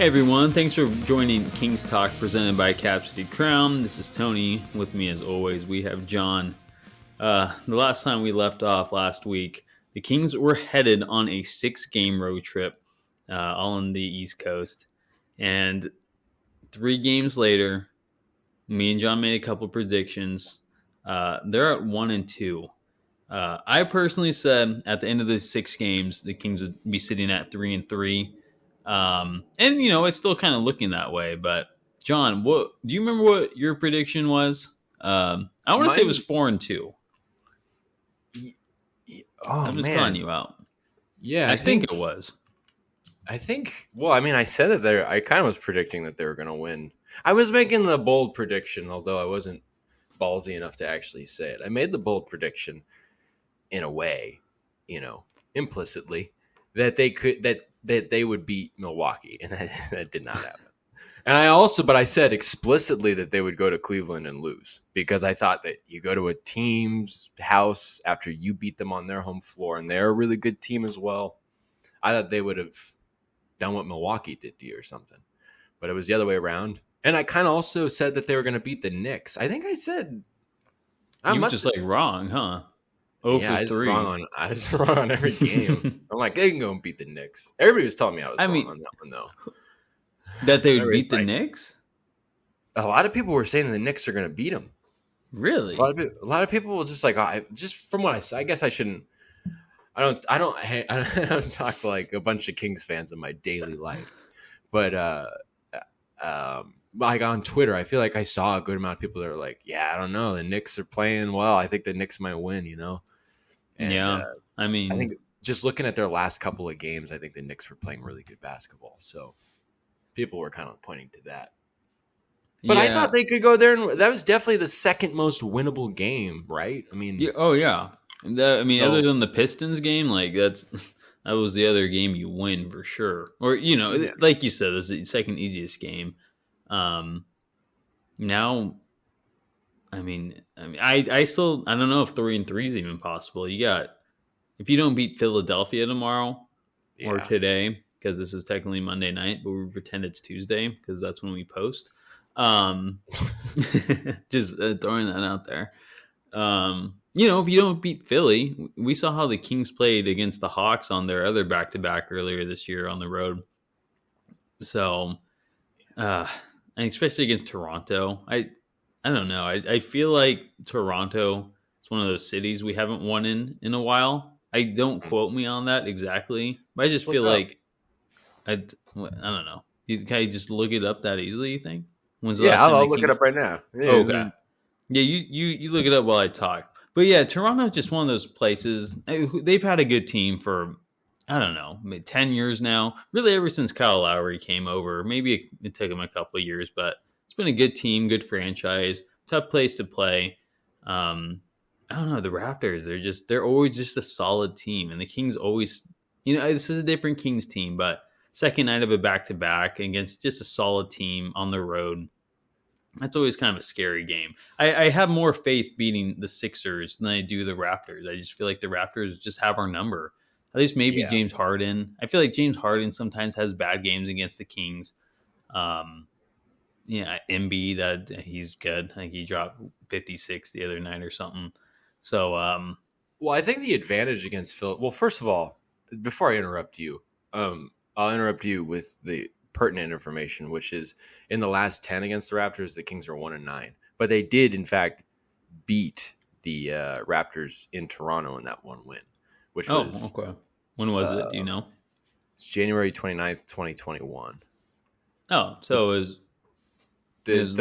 Hey everyone, thanks for joining Kings Talk presented by Cap City Crown. This is Tony. With me as always, we have John. The last time we left off last week, the Kings were headed on a 6-game road trip all on the East Coast. And 3 games later, me and John made a couple predictions. They're at 1-2. I personally said at the end of the 6 games, the Kings would be sitting at 3-3. And it's still kind of looking that way. But John, what do you remember what your prediction was? I want to say it was 4-2. I'm just calling you out. Yeah, I think it was. I said that I kind of was predicting that they were going to win. I was making the bold prediction, although I wasn't ballsy enough to actually say it. I made the bold prediction in a way, implicitly, that they would beat Milwaukee, and that did not happen. And I said explicitly that they would go to Cleveland and lose, because I thought that you go to a team's house after you beat them on their home floor, and they're a really good team as well. I thought they would have done what Milwaukee did to you or something, but it was the other way around. And I kind of also said that they were going to beat the Knicks. I think I said you were just wrong, huh? 0-3. I was wrong on every game. I'm like, they can go and beat the Knicks. Everybody was telling me I was wrong on that one, though. That they would beat the Knicks? A lot of people were saying the Knicks are going to beat them. Really? A lot of people were just like, just from what I said, I guess I shouldn't. I don't talk to like a bunch of Kings fans in my daily life, but like on Twitter, I feel like I saw a good amount of people that are like, yeah, I don't know, the Knicks are playing well. I think the Knicks might win, And, I think just looking at their last couple of games, I think the Knicks were playing really good basketball. So people were kind of pointing to that. But I thought they could go there, and that was definitely the second most winnable game, right? I mean, other than the Pistons game, like that was the other game you win for sure. Or like you said, it's the second easiest game. Now, I still don't know if 3-3 is even possible. If you don't beat Philadelphia tomorrow or today, because this is technically Monday night, but we pretend it's Tuesday because that's when we post. Just throwing that out there. If you don't beat Philly, we saw how the Kings played against the Hawks on their other back-to-back earlier this year on the road. So, and especially against Toronto, I don't know. I feel like Toronto is one of those cities we haven't won in a while. I don't quote me on that exactly, but I just feel like I don't know. Can you just look it up that easily, you think? I'll look it up right now. Yeah, okay. Yeah, you look it up while I talk. But yeah, Toronto's just one of those places. They've had a good team for, 10 years now. Really, ever since Kyle Lowry came over. Maybe it took him a couple of years, but it's been a good team, good franchise, tough place to play. I don't know, the Raptors, they're always just a solid team. And the Kings always, this is a different Kings team, but second night of a back-to-back against just a solid team on the road. That's always kind of a scary game. I have more faith beating the Sixers than I do the Raptors. I just feel like the Raptors just have our number. At least maybe James Harden. I feel like James Harden sometimes has bad games against the Kings. Embiid, that he's good. I think he dropped 56 the other night or something. So, I think the advantage against Phil. Well, first of all, before I interrupt you, I'll interrupt you with the pertinent information, which is in the last 10 against the Raptors, the Kings are 1-9, but they did in fact beat the Raptors in Toronto in that one win, which was okay. When was it? Do you know? It's January 29th, 2021. Oh, so it was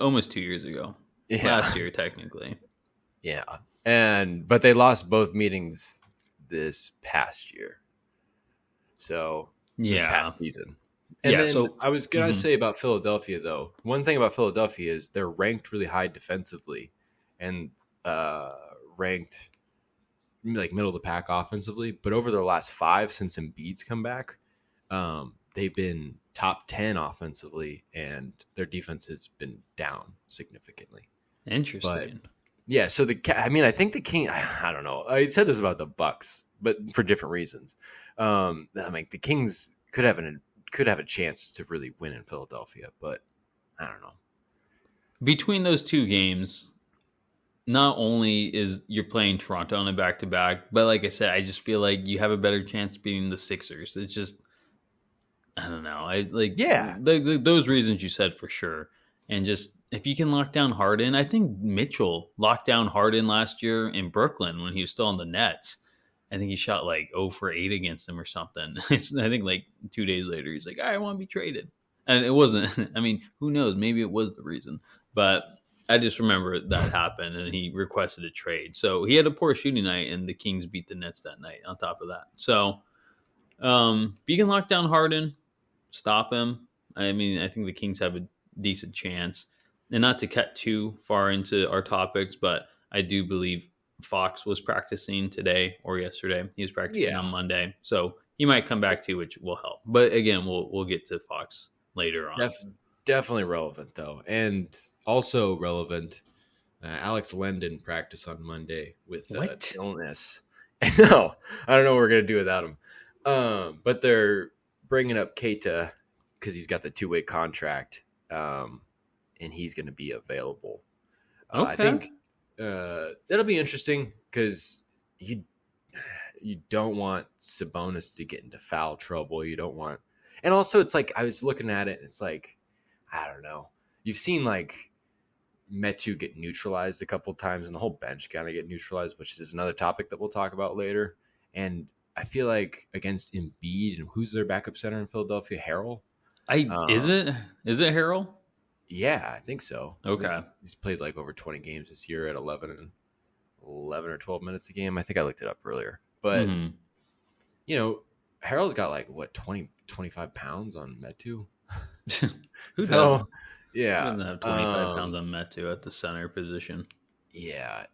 almost 2 years ago. Yeah. Last year, technically. Yeah, but they lost both meetings this past year. So this past season. And so I was going to say about Philadelphia, though, one thing about Philadelphia is they're ranked really high defensively and ranked like middle of the pack offensively. But over their last 5 since Embiid's come back, they've been top 10 offensively, and their defense has been down significantly. Interesting. But, so I think the King, I don't know. I said this about the Bucks, but for different reasons. The Kings could have could have a chance to really win in Philadelphia, but I don't know. Between those two games, not only is you're playing Toronto on a back-to-back, but like I said, I just feel like you have a better chance beating the Sixers. It's just, I don't know. I like Yeah. those reasons you said for sure. And just if you can lock down Harden, I think Mitchell locked down Harden last year in Brooklyn when he was still on the Nets. I think he shot like 0 for 8 against them or something. I think like 2 days later, he's like, I want to be traded. And it wasn't, I mean, who knows? Maybe it was the reason. But I just remember that happened and he requested a trade. So he had a poor shooting night and the Kings beat the Nets that night on top of that. So if you can lock down Harden, stop him. I mean, I think the Kings have a decent chance. And not to cut too far into our topics, but I do believe Fox was practicing today or yesterday. He was practicing on Monday. So he might come back too, which will help. But again, we'll get to Fox later on. Definitely relevant, though. And also relevant, Alex Len didn't practice on Monday with illness. No, I don't know what we're going to do without him. But they're bringing up Keita because he's got the 2-way contract, and he's going to be available. Okay. I think that'll be interesting because you don't want Sabonis to get into foul trouble. You don't want – and also it's like I was looking at it, and it's like, I don't know. You've seen like Metu get neutralized a couple times and the whole bench kind of get neutralized, which is another topic that we'll talk about later. And I feel like against Embiid, and who's their backup center in Philadelphia? Harrell? Is it Harrell? Yeah, I think so. Okay. He's played like over 20 games this year at 11 or 12 minutes a game. I think I looked it up earlier. But, you know, Harrell's got like, 25 pounds on Metu? Who doesn't? Yeah. Who doesn't have 25 pounds on Metu at the center position? Yeah.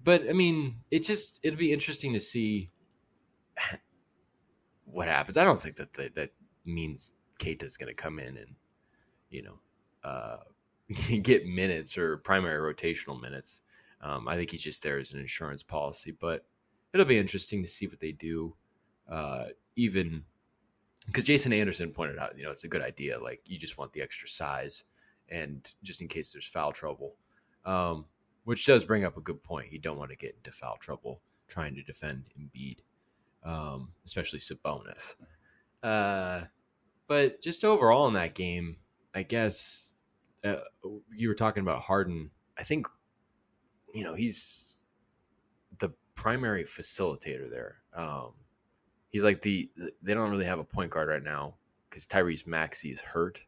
But I mean, it'll be interesting to see what happens. I don't think that means Keita's going to come in and, you know, get minutes or primary rotational minutes. I think he's just there as an insurance policy, but it'll be interesting to see what they do. Even because Jason Anderson pointed out, you know, it's a good idea. Like, you just want the extra size and just in case there's foul trouble, which does bring up a good point. You don't want to get into foul trouble trying to defend Embiid, especially Sabonis. But just overall in that game, I guess you were talking about Harden. I think, you know, he's the primary facilitator there. He's like they don't really have a point guard right now because Tyrese Maxey is hurt.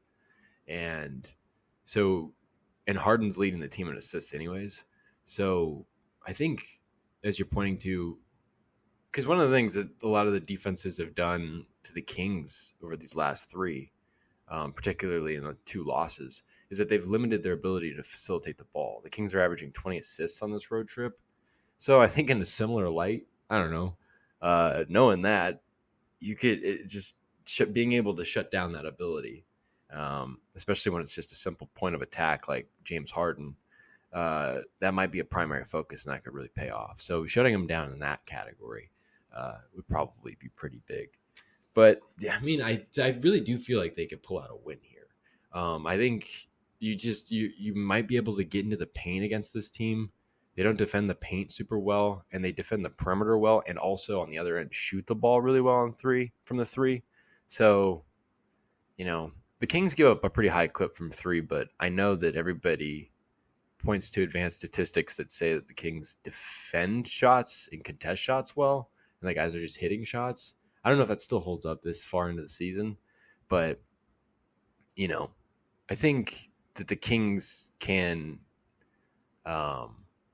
And Harden's leading the team in assists anyways. So I think, as you're pointing to, because one of the things that a lot of the defenses have done to the Kings over these last 3, particularly in the 2 losses, is that they've limited their ability to facilitate the ball. The Kings are averaging 20 assists on this road trip. So I think in a similar light, I don't know, knowing that, you could being able to shut down that ability, especially when it's just a simple point of attack like James Harden, that might be a primary focus and that could really pay off. So shutting him down in that category would probably be pretty big. But I mean, I really do feel like they could pull out a win here. I think you might be able to get into the paint against this team. They don't defend the paint super well, and they defend the perimeter well, and also on the other end shoot the ball really well from the 3. So, you know, the Kings give up a pretty high clip from 3, but I know that everybody points to advanced statistics that say that the Kings defend shots and contest shots well, and the guys are just hitting shots. I don't know if that still holds up this far into the season, but, you know, I think that the Kings can,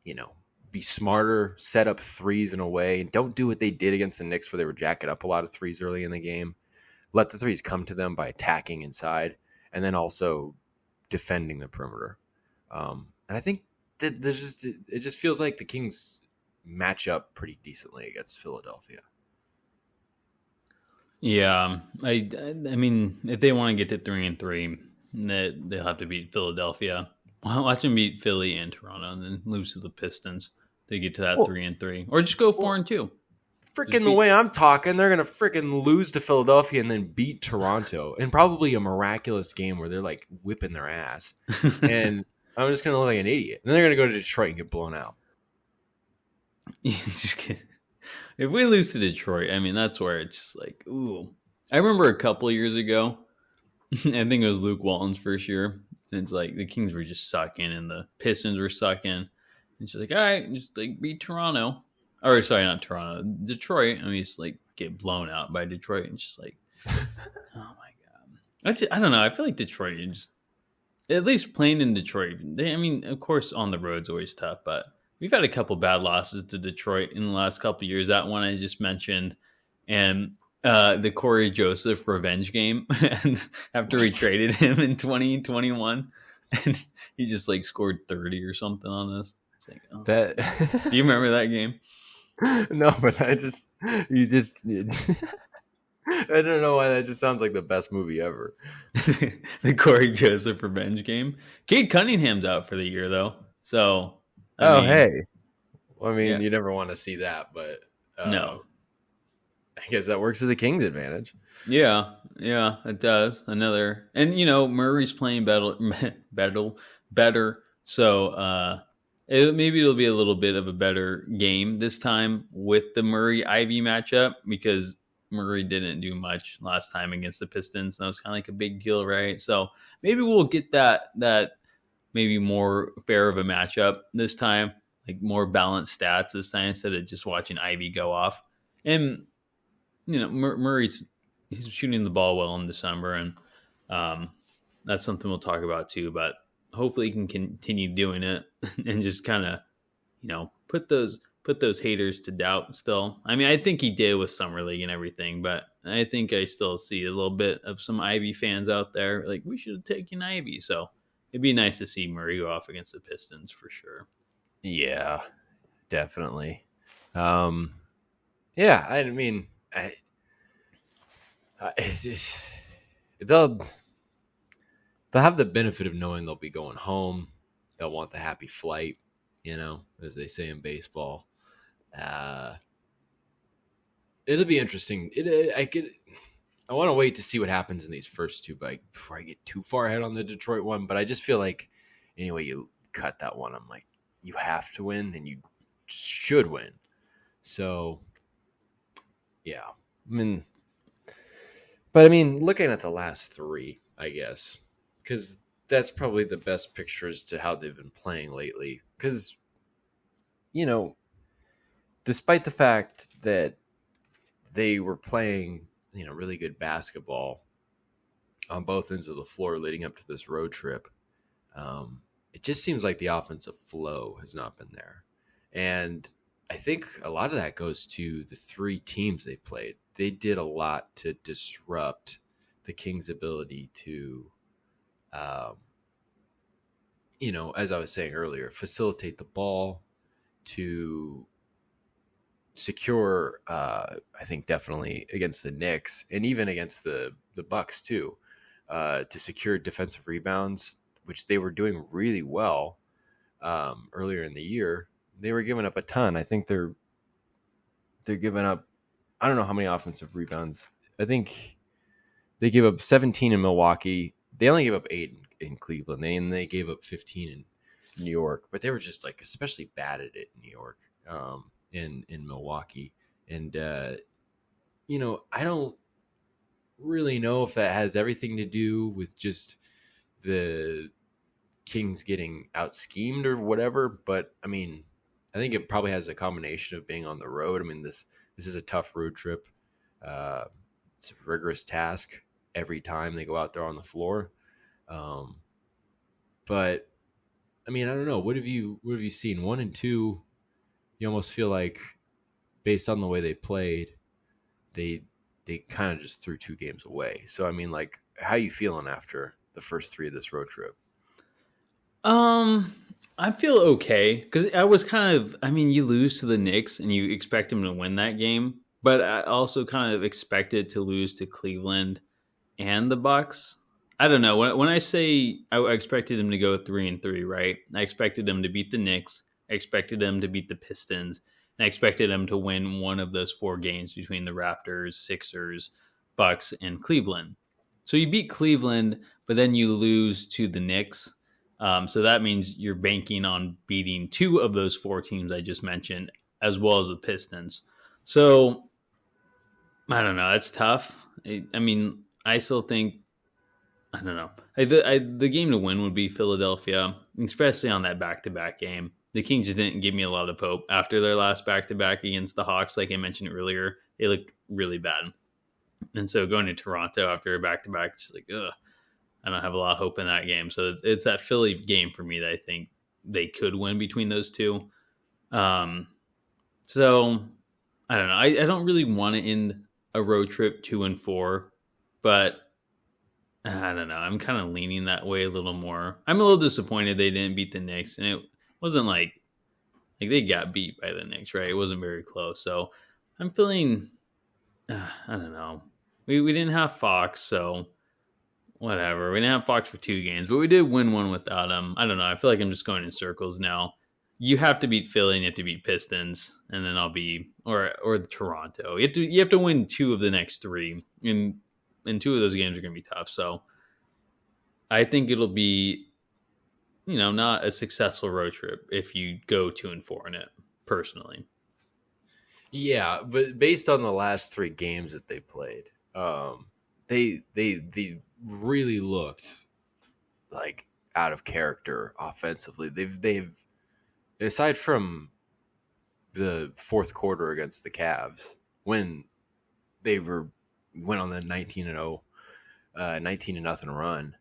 you know, be smarter, set up threes in a way, and don't do what they did against the Knicks where they were jacking up a lot of threes early in the game. Let the threes come to them by attacking inside and then also defending the perimeter. And I think that it just feels like the Kings match up pretty decently against Philadelphia. Yeah, I mean, if they want to get to 3-3, they'll have to beat Philadelphia. Watch them beat Philly and Toronto, and then lose to the Pistons to get to that 3-3, or just go 4-2. freaking the way I'm talking, they're going to freaking lose to Philadelphia and then beat Toronto in probably a miraculous game where they're like whipping their ass. And I'm just going to look like an idiot. And they're going to go to Detroit and get blown out. Just kidding. If we lose to Detroit, I mean, that's where it's just like, ooh. I remember a couple of years ago, I think it was Luke Walton's first year. And it's like the Kings were just sucking and the Pistons were sucking. And it's just like, all right, just like beat Toronto. Or sorry, not Toronto, Detroit. And we just like get blown out by Detroit. And it's just like, oh my God. I don't know. I feel like Detroit, just at least playing in Detroit. I mean, of course, on the road's always tough, but we've had a couple bad losses to Detroit in the last couple of years. That one I just mentioned. And the Corey Joseph revenge game after we traded him in 2021 and he just like scored 30 or something on us. It's like, oh. Do you remember that game? No, but I don't know why that just sounds like the best movie ever. The Corey Joseph revenge game. Cade Cunningham's out for the year though. So hey. Well, I mean, yeah. You never want to see that, but no. I guess that works to the Kings' advantage. Yeah, it does. Another, and Murray's playing better. So maybe it'll be a little bit of a better game this time with the Murray-Ivy matchup because Murray didn't do much last time against the Pistons. That was kind of like a big deal, right? So maybe we'll get that maybe more fair of a matchup this time, like more balanced stats this time instead of just watching Ivy go off. And Murray's shooting the ball well in December, and that's something we'll talk about too. But hopefully, he can continue doing it and just kind of, put those haters to doubt. Still, I mean, I think he did with Summer League and everything, but I think I still see a little bit of some Ivy fans out there like we should have taken Ivy. So it'd be nice to see Murray go off against the Pistons for sure. Yeah, definitely. Yeah, I mean. They'll have the benefit of knowing they'll be going home. They'll want the happy flight, as they say in baseball. It'll be interesting. I want to wait to see what happens in these first two, before I get too far ahead on the Detroit one. But I just feel like anyway you cut that one, I'm like, you have to win and you should win. So. Yeah, looking at the last three, I guess, because that's probably the best picture as to how they've been playing lately. Because, despite the fact that they were playing, really good basketball on both ends of the floor leading up to this road trip, it just seems like the offensive flow has not been there. And I think a lot of that goes to the three teams they played. They did a lot to disrupt the Kings' ability to, as I was saying earlier, facilitate the ball, to secure, I think definitely against the Knicks and even against the Bucks too, to secure defensive rebounds, which they were doing really well earlier in the year. They were giving up a ton. I think they're giving up, I don't know how many offensive rebounds. I think they gave up 17 in Milwaukee. They only gave up 8 in Cleveland. And they gave up 15 in New York. But they were just like especially bad at it in New York, in Milwaukee. And, I don't really know if that has everything to do with just the Kings getting out schemed or whatever. But, I think it probably has a combination of being on the road. This is a tough road trip. It's a rigorous task every time they go out there on the floor. But I don't know. What have you seen? 1 and 2, you almost feel like based on the way they played, they kind of just threw 2 games away. So how are you feeling after the first 3 of this road trip? I feel okay because I was you lose to the Knicks and you expect them to win that game, but I also kind of expected to lose to Cleveland and the Bucks. I don't know. When I say I expected them to go 3-3, right? I expected them to beat the Knicks. I expected them to beat the Pistons. And I expected them to win one of those 4 games between the Raptors, Sixers, Bucks, and Cleveland. So you beat Cleveland, but then you lose to the Knicks. So that means you're banking on beating 2 of those 4 teams I just mentioned, as well as the Pistons. So I don't know. It's tough. I mean, I still think I don't know. The game to win would be Philadelphia, especially on that back-to-back game. The Kings just didn't give me a lot of hope after their last back-to-back against the Hawks. Like I mentioned earlier, they looked really bad. And so going to Toronto after a back-to-back, it's like, ugh, I don't have a lot of hope in that game. So it's that Philly game for me that I think they could win between those two. So I don't know. I don't really want to end a road trip 2-4, but I don't know. I'm kind of leaning that way a little more. I'm a little disappointed they didn't beat the Knicks, and it wasn't like they got beat by the Knicks, right? It wasn't very close. So I'm feeling, I don't know. We didn't have Fox, so whatever. We didn't have Fox for 2 games, but we did win one without him. I don't know. I feel like I'm just going in circles now. You have to beat Philly and you have to beat Pistons, and then I'll be or Toronto. You have to win 2 of the next 3, and 2 of those games are going to be tough. So I think it'll be, not a successful road trip if you go 2-4 in it. Personally, Yeah, but based on the last 3 games that they played, they really looked like out of character offensively. They've aside from the fourth quarter against the Cavs when they went on the 19-0 19-0 run,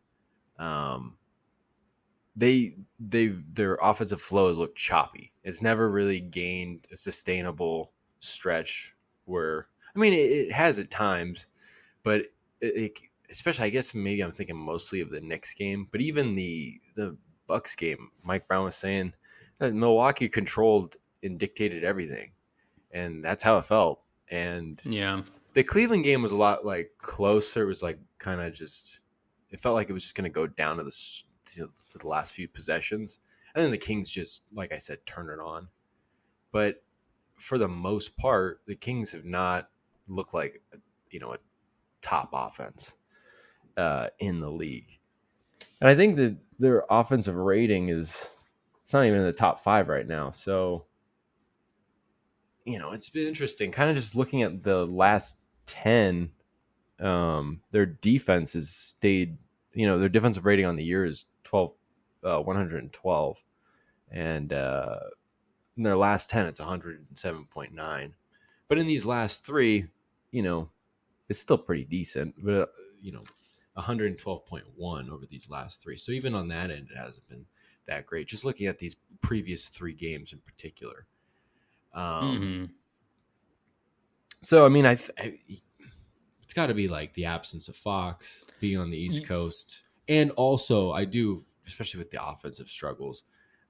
their offensive flow has looked choppy. It's never really gained a sustainable stretch where, I mean, it has at times, but especially, I guess maybe I'm thinking mostly of the Knicks game, but even the Bucks game, Mike Brown was saying that Milwaukee controlled and dictated everything, and that's how it felt. And yeah, the Cleveland game was a lot like closer. It was like kind of just, it felt like it was just going to go down to the last few possessions, and then the Kings just, like I said, turned it on. But for the most part, the Kings have not looked like a top offense in the league, and I think that their offensive rating it's not even in the top 5 right now. So it's been interesting, kind of just looking at the last 10. Their defense has stayed. Their defensive rating on the year is 112, and in their last 10, it's 107.9. But in these last 3, it's still pretty decent. But 112.1 over these last 3. So even on that end, it hasn't been that great. Just looking at these previous 3 games in particular. So I mean, it's got to be like the absence of Fox being on the East Coast, and also I do, especially with the offensive struggles,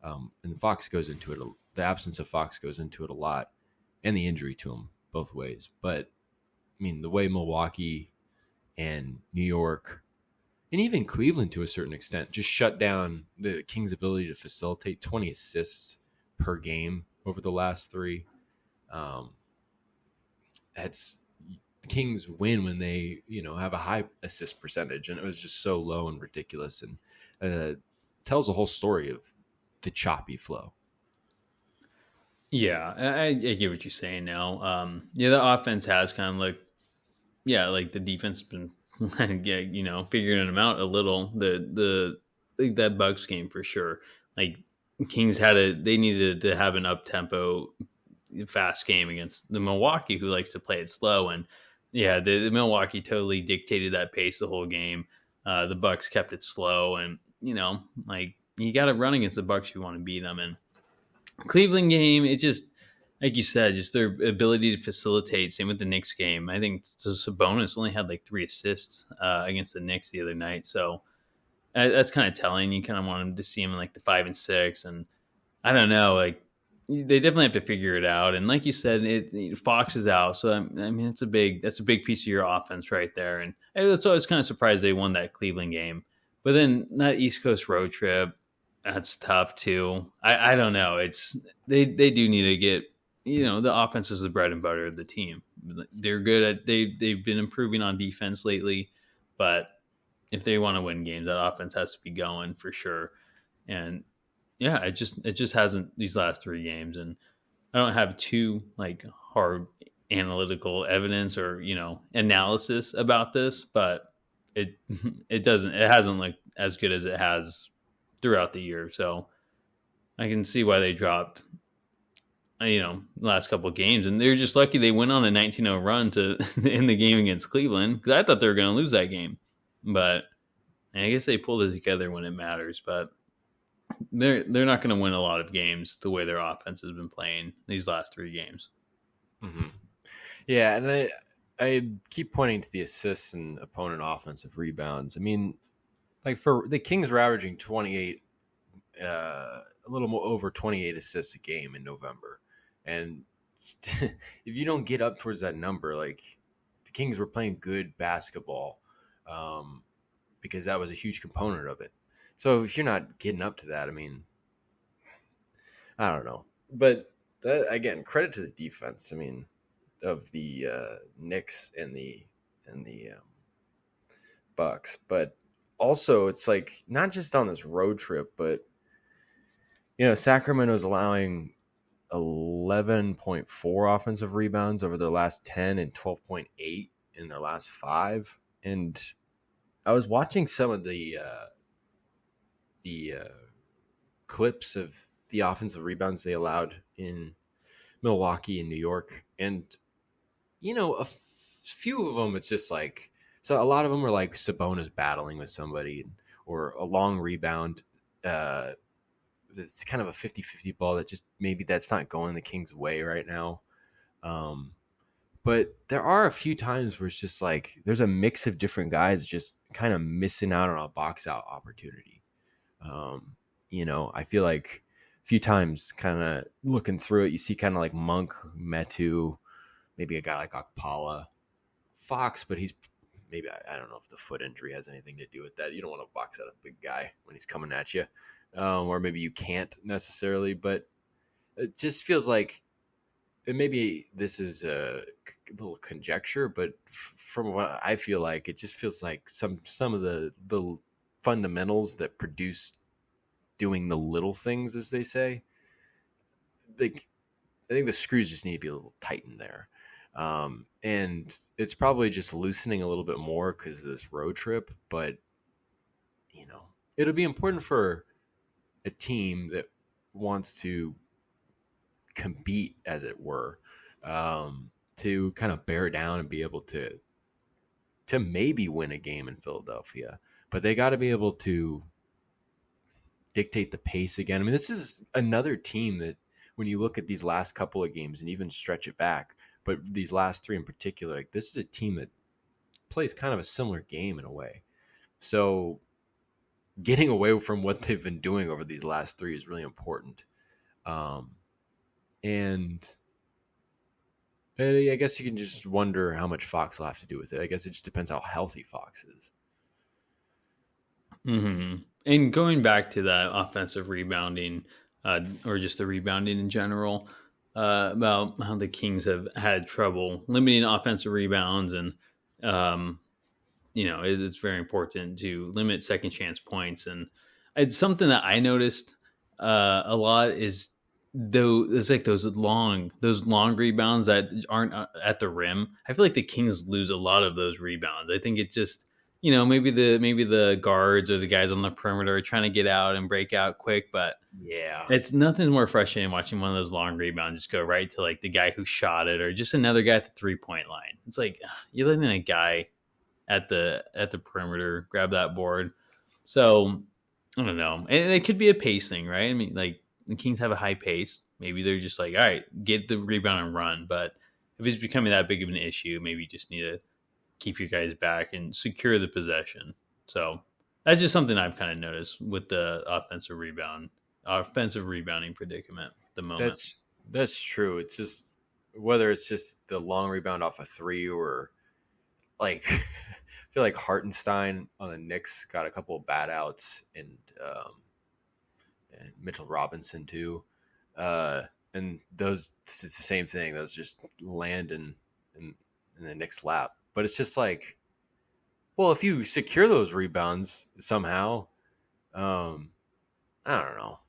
and Fox goes into it. The absence of Fox goes into it a lot, and the injury to him both ways. But I mean, the way Milwaukee and New York and even Cleveland to a certain extent just shut down the Kings' ability to facilitate 20 assists per game over the last 3. That's the Kings win when they, have a high assist percentage, and it was just so low and ridiculous, and tells a whole story of the choppy flow. Yeah, I get what you're saying now. The offense has kind of like the defense has been figuring them out a little. That Bucks game for sure. Like Kings they needed to have an up tempo, fast game against the Milwaukee, who likes to play it slow, and the Milwaukee totally dictated that pace the whole game. The Bucks kept it slow, and you got to run against the Bucks if you want to beat them. And Cleveland game, it just, like you said, just their ability to facilitate. Same with the Knicks game. I think Sabonis only had like 3 assists against the Knicks the other night. So that's kind of telling. You kind of want them to see him in like the 5 and 6. And I don't know, like they definitely have to figure it out. And like you said, Fox is out. So I mean, that's a big piece of your offense right there. And that's always kind of surprised they won that Cleveland game. But then that East Coast road trip, that's tough too. I don't know. They do need to get the offense is the bread and butter of the team. They're good at they've been improving on defense lately, but if they want to win games, that offense has to be going for sure. And yeah, it just hasn't these last 3 games, and I don't have too like hard analytical evidence or analysis about this, but it it hasn't looked as good as it has throughout the year. So I can see why they dropped last couple of games, and they're just lucky they went on a 19-0 run to in the game against Cleveland, because I thought they were going to lose that game, but I guess they pulled it together when it matters. But they're not going to win a lot of games the way their offense has been playing these last 3 games. Mm-hmm. Yeah, and I keep pointing to the assists and opponent offensive rebounds. I mean, like for the Kings were averaging 28, a little more over 28 assists a game in November. And if you don't get up towards that number, like the Kings were playing good basketball, because that was a huge component of it. So if you're not getting up to that, I mean, I don't know. But that, again, credit to the defense. I mean, of the Knicks and the Bucks, but also it's like not just on this road trip, but Sacramento's allowing 11.4 offensive rebounds over their last 10 and 12.8 in their last 5. And I was watching some of the clips of the offensive rebounds they allowed in Milwaukee and New York, and a few of them, it's just like, so a lot of them are like Sabonis battling with somebody, or a long rebound. It's kind of a 50-50 ball that just maybe that's not going the Kings' way right now. But there are a few times where it's just like there's a mix of different guys just kind of missing out on a box out opportunity. I feel like a few times kind of looking through it, you see kind of like Monk, Metu, maybe a guy like Okpala, Fox, but he's maybe, I don't know if the foot injury has anything to do with that. You don't want to box out a big guy when he's coming at you, or maybe you can't necessarily, but it just feels like, and maybe this is a little conjecture, but from what I feel like, it just feels like some of the fundamentals that produce doing the little things, as they say, like I think the screws just need to be a little tightened there. And it's probably just loosening a little bit more because of this road trip, but it'll be important for a team that wants to compete, as it were, to kind of bear down and be able to maybe win a game in Philadelphia, but they got to be able to dictate the pace again. I mean, this is another team that, when you look at these last couple of games and even stretch it back, but these last 3 in particular, like this is a team that plays kind of a similar game in a way. So getting away from what they've been doing over these last 3 is really important. And I guess you can just wonder how much Fox will have to do with it. I guess it just depends how healthy Fox is. Mm-hmm. And going back to that offensive rebounding, or just the rebounding in general, about how the Kings have had trouble limiting offensive rebounds, and it's very important to limit second chance points. And it's something that I noticed a lot is, though, it's like those long rebounds that aren't at the rim. I feel like the Kings lose a lot of those rebounds. I think it just maybe the guards or the guys on the perimeter are trying to get out and break out quick, but yeah, it's nothing more frustrating watching one of those long rebounds just go right to like the guy who shot it, or just another guy at the 3-point line. It's like you're letting a guy at the perimeter grab that board. So I don't know, and it could be a pace thing, right? I mean, like the Kings have a high pace. Maybe they're just like, all right, get the rebound and run. But if it's becoming that big of an issue, maybe you just need to keep your guys back and secure the possession. So that's just something I've kind of noticed with the offensive rebounding predicament at the moment. That's true. It's just whether it's just the long rebound off a 3, or like I feel like Hartenstein on the Knicks got a couple of bad outs, and Mitchell Robinson too. And and those it's the same thing. Those just land in the next lap. But it's just like, well, if you secure those rebounds somehow, I don't know.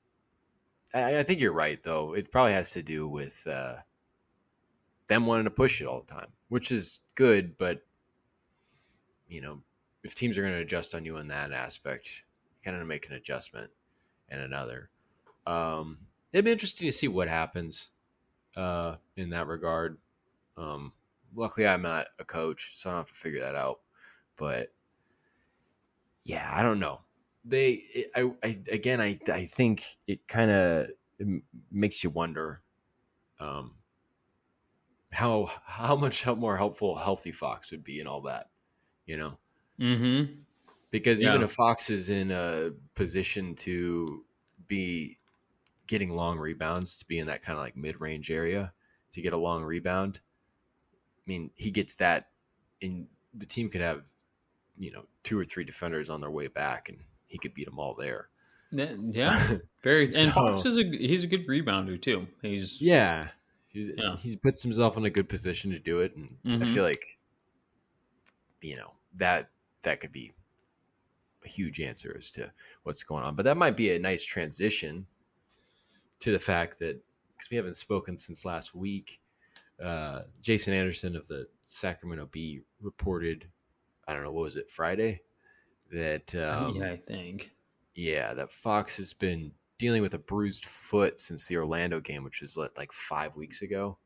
I think you're right, though. It probably has to do with them wanting to push it all the time, which is good. But, if teams are going to adjust on you in that aspect, you kind of make an adjustment in another. It'd be interesting to see what happens in that regard. Luckily, I'm not a coach, so I don't have to figure that out. But, yeah, I don't know. I think it kind of makes you wonder how much more helpful healthy Fox would be and all that, Mm-hmm. because Yeah. even if Fox is in a position to be getting long rebounds, to be in that kind of like mid-range area to get a long rebound, I mean, he gets that, and the team could have 2 or 3 defenders on their way back, and he could beat them all there. Yeah, very. So, and Fox he's a good rebounder too. Yeah, Yeah. he puts himself in a good position to do it, and I feel like that could be a huge answer as to what's going on. But that might be a nice transition to the fact that, because we haven't spoken since last week, Jason Anderson of the Sacramento Bee reported, I don't know, what was it, Friday, that I think. Yeah, that Fox has been dealing with a bruised foot since the Orlando game, which was like 5 weeks ago.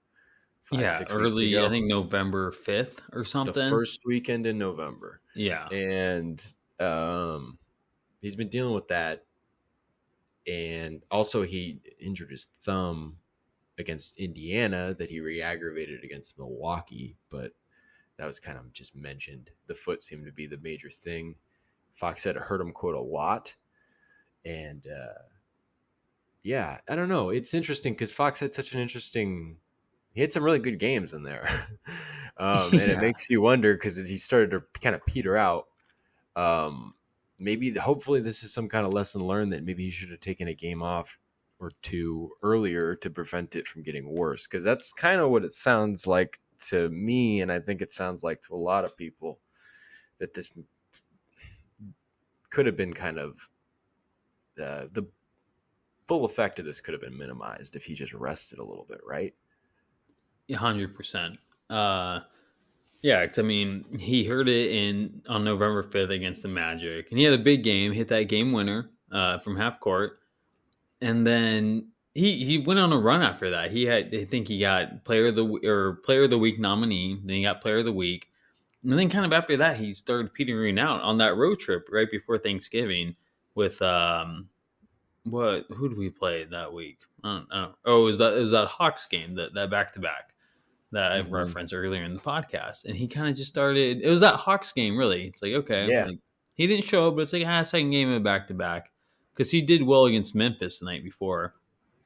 6 weeks Early, ago. I think November 5th or something. The first weekend in November. Yeah. And he's been dealing with that. And also he injured his thumb against Indiana that he re-aggravated against Milwaukee, but that was kind of just mentioned. The foot seemed to be the major thing. Fox said it hurt him, quote, a lot. And yeah, I don't know. It's interesting because Fox had such an interesting. He had some really good games in there, and it makes you wonder because he started to kind of peter out. Hopefully, this is some kind of lesson learned that maybe he should have taken a game off or two earlier to prevent it from getting worse. Because that's kind of what it sounds like to me, and I think it sounds like to a lot of people that this could have been kind of. The full effect of this could have been minimized if he just rested a little bit, right? 100%. Yeah, 'cause, I mean, he heard it on November 5th against the Magic, and he had a big game, hit that game winner from half court, and then he went on a run after that. I think he got player of the week nominee, then he got player of the week, and then kind of after that he started petering out on that road trip right before Thanksgiving with who did we play that week? I don't know. Oh, it was that Hawks game, that back to back that I referenced earlier in the podcast, and he kind of just started. It was that Hawks game, really. It's like, okay, Yeah. like, he didn't show up, but it's like second game of back to back because he did well against Memphis the night before.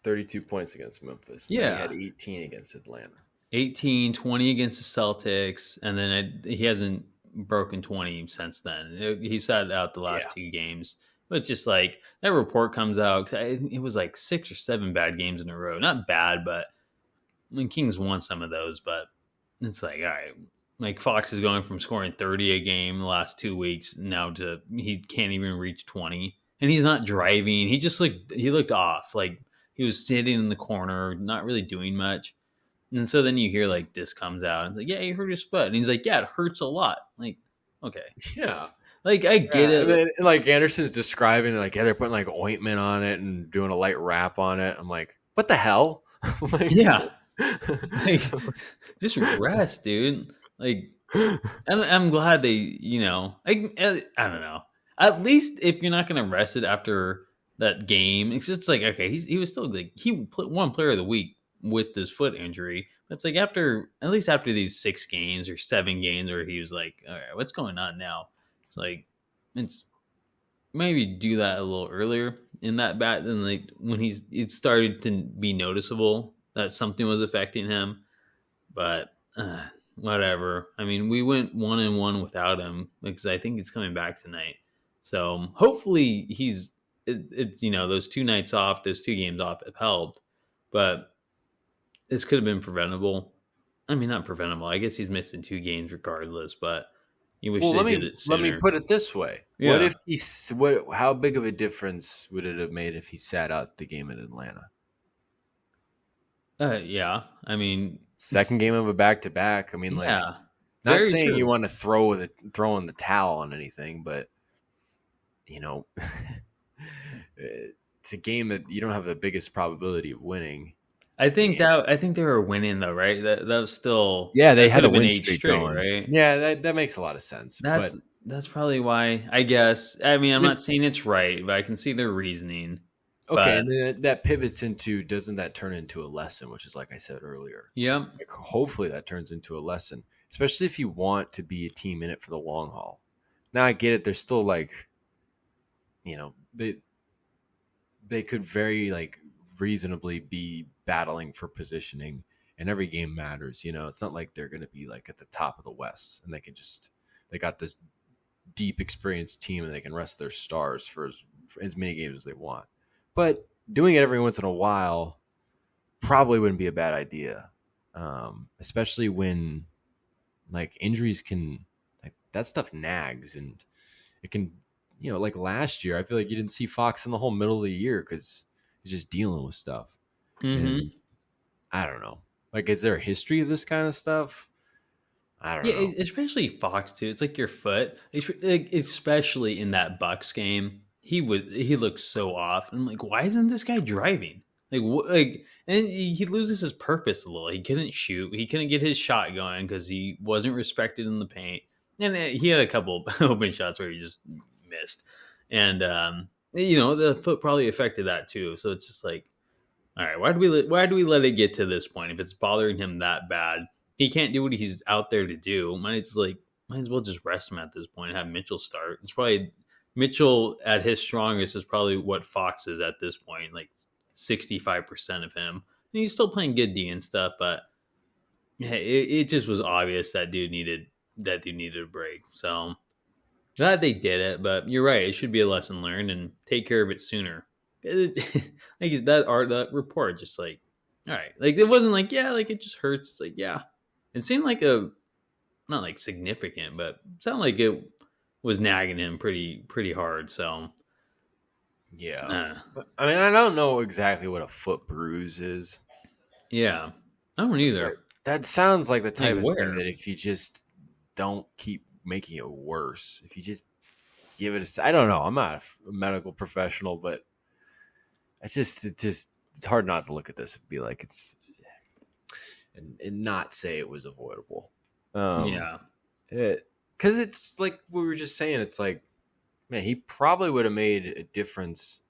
32 points against Memphis. Yeah, he had 18 against Atlanta. 18, 20 against the Celtics, and then he hasn't broken 20 since then. He sat out the last 2 games. But just like that report comes out, it was like 6 or 7 bad games in a row. Not bad, but I mean, Kings won some of those. But it's like, all right, like Fox is going from scoring 30 a game the last 2 weeks now to he can't even reach 20, and he's not driving. He looked off, like he was sitting in the corner, not really doing much. And so then you hear like this comes out, and it's like, yeah, he hurt his foot, and he's like, yeah, it hurts a lot. Like, okay, yeah. Like, I get it. And then, like, Anderson's describing, like, they're putting, like, ointment on it and doing a light wrap on it. I'm like, what the hell? Like, yeah. Like, just rest, dude. Like, I'm glad they, I don't know. At least if you're not going to rest it after that game, it's just like, okay, he was still, like, he won player of the week with this foot injury. But it's like at least after these 6 games or 7 games where he was like, all right, what's going on now? Like, it's maybe do that a little earlier in that bat than like when it started to be noticeable that something was affecting him. But whatever. I mean, we went 1-1 without him because I think he's coming back tonight. So hopefully it's those 2 nights off, those 2 games off have helped. But this could have been preventable. I mean, not preventable. I guess he's missing 2 games regardless, but you wish Well, they did it let me sooner. put it this way: what Yeah. if what? How big of a difference would it have made if he sat out the game in Atlanta? Yeah. I mean, Second game of a back to back. I mean, like, yeah. not Very saying you true. want to throw in the towel on anything, but you know, it's a game that you don't have the biggest probability of winning. And I think they were winning though, right? That was still yeah, they that had could a have been win 8 streak straight, going. right? Yeah, that makes a lot of sense. But That's probably why. I guess. I mean, I'm then, not saying it's right, but I can see their reasoning. okay, But and then that pivots into, doesn't that turn into a lesson? Which is like I said earlier. yeah. Like, hopefully that turns into a lesson, especially if you want to be a team in it for the long haul. Now I get it. There's still like, you know, they could very like reasonably be battling for positioning, and every game matters. You know, it's not like they're going to be like at the top of the West and they got this deep experienced team and they can rest their stars for as many games as they want. But doing it every once in a while probably wouldn't be a bad idea, especially when like injuries can, like, that stuff nags, and it can, like last year I feel like you didn't see Fox in the whole middle of the year because he's just dealing with stuff. And Mm-hmm. I don't know, like, is there a history of this kind of stuff? I don't Yeah, know. especially Fox too. It's like your foot, like, especially in that Bucks game. He looked so off. I'm like, why isn't this guy driving? And he loses his purpose a little. He couldn't shoot. He couldn't get his shot going because he wasn't respected in the paint. And he had a couple open shots where he just missed. And the foot probably affected that too. So it's just like, all right, why do we let it get to this point? If it's bothering him that bad, he can't do what he's out there to do. Might as well just rest him at this point and have Mitchell start. It's probably Mitchell at his strongest is probably what Fox is at this point, like 65% of him. And he's still playing good D and stuff, but yeah, it just was obvious that dude needed a break. So glad they did it, but you're right. It should be a lesson learned and take care of it sooner. Like that report, just like, all right, like it wasn't like, yeah, like it just hurts. It's like, yeah, it seemed like not like significant, but it sounded like it was nagging him pretty hard. So Yeah. uh, I mean, I don't know exactly what a foot bruise is. yeah, I don't either. That sounds like the Like type of thing where? that if you just don't keep making it worse, if you just give it I don't know. I'm not a medical professional, but it's hard not to look at this and be like, it's, and not say it was avoidable. Yeah, Because it's like we were just saying, it's like, man, he probably would have made a difference.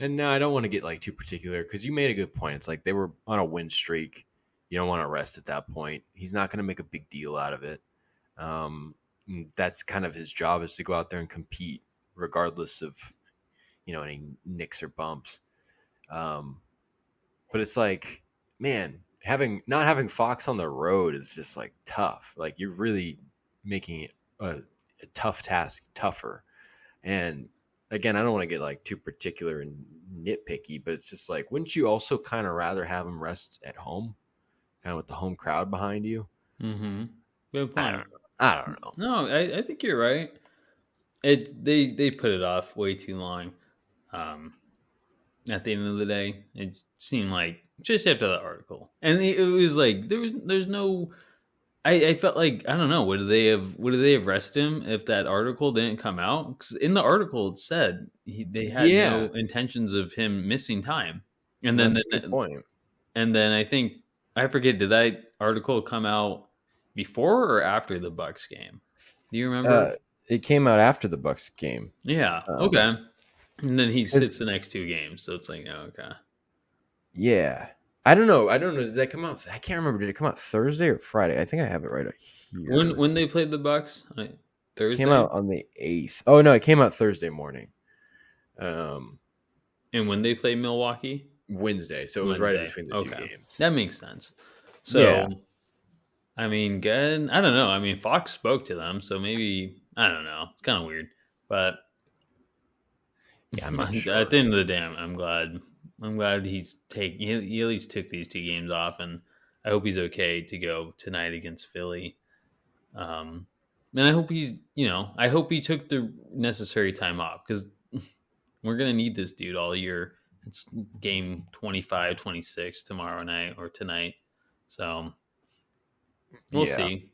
And now I don't want to get like too particular because you made a good point. It's like they were on a win streak. You don't want to rest at that point. He's not going to make a big deal out of it. That's kind of his job, is to go out there and compete regardless of, any nicks or bumps. But it's like, man, not having Fox on the road is just like tough. Like, you're really making it a tough task tougher. And again, I don't want to get like too particular and nitpicky, but it's just like, wouldn't you also kind of rather have him rest at home, kind of with the home crowd behind you? mm-hmm. Good I point. don't know. I don't know. No, I think you're right. They put it off way too long. Um, at the end of the day, it seemed like just after the article, and it was like there's no. I felt like, I don't know, would they have rested him if that article didn't come out? Because in the article it said they had Yeah, no intentions of him missing time, and then that's a good point. I think I forget, did that article come out before or after the Bucks game? Do you remember? Uh, it came out after the Bucks game. Yeah. Okay. And then he sits Because the next 2 games, so it's like, oh, okay. yeah, I don't know. Did that come out? I can't remember. Did it come out Thursday or Friday? I think I have it right here. When they played the Bucks, It came Thursday, out on the 8th. Oh no, it came out Thursday morning. and when they played Milwaukee, Wednesday. So it was right in Wednesday. between the two Okay, games. that makes sense. So, Yeah. I mean, good. I don't know. I mean, Fox spoke to them, so maybe, I don't know. It's kind of weird, but Yeah, I'm not at sure. the end of the day, I'm glad I'm glad he at least took these 2 games off, and I hope he's okay to go tonight against Philly. And I hope I hope he took the necessary time off because we're gonna need this dude all year. It's game 25, 26 tomorrow night or tonight, so we'll Yeah. see.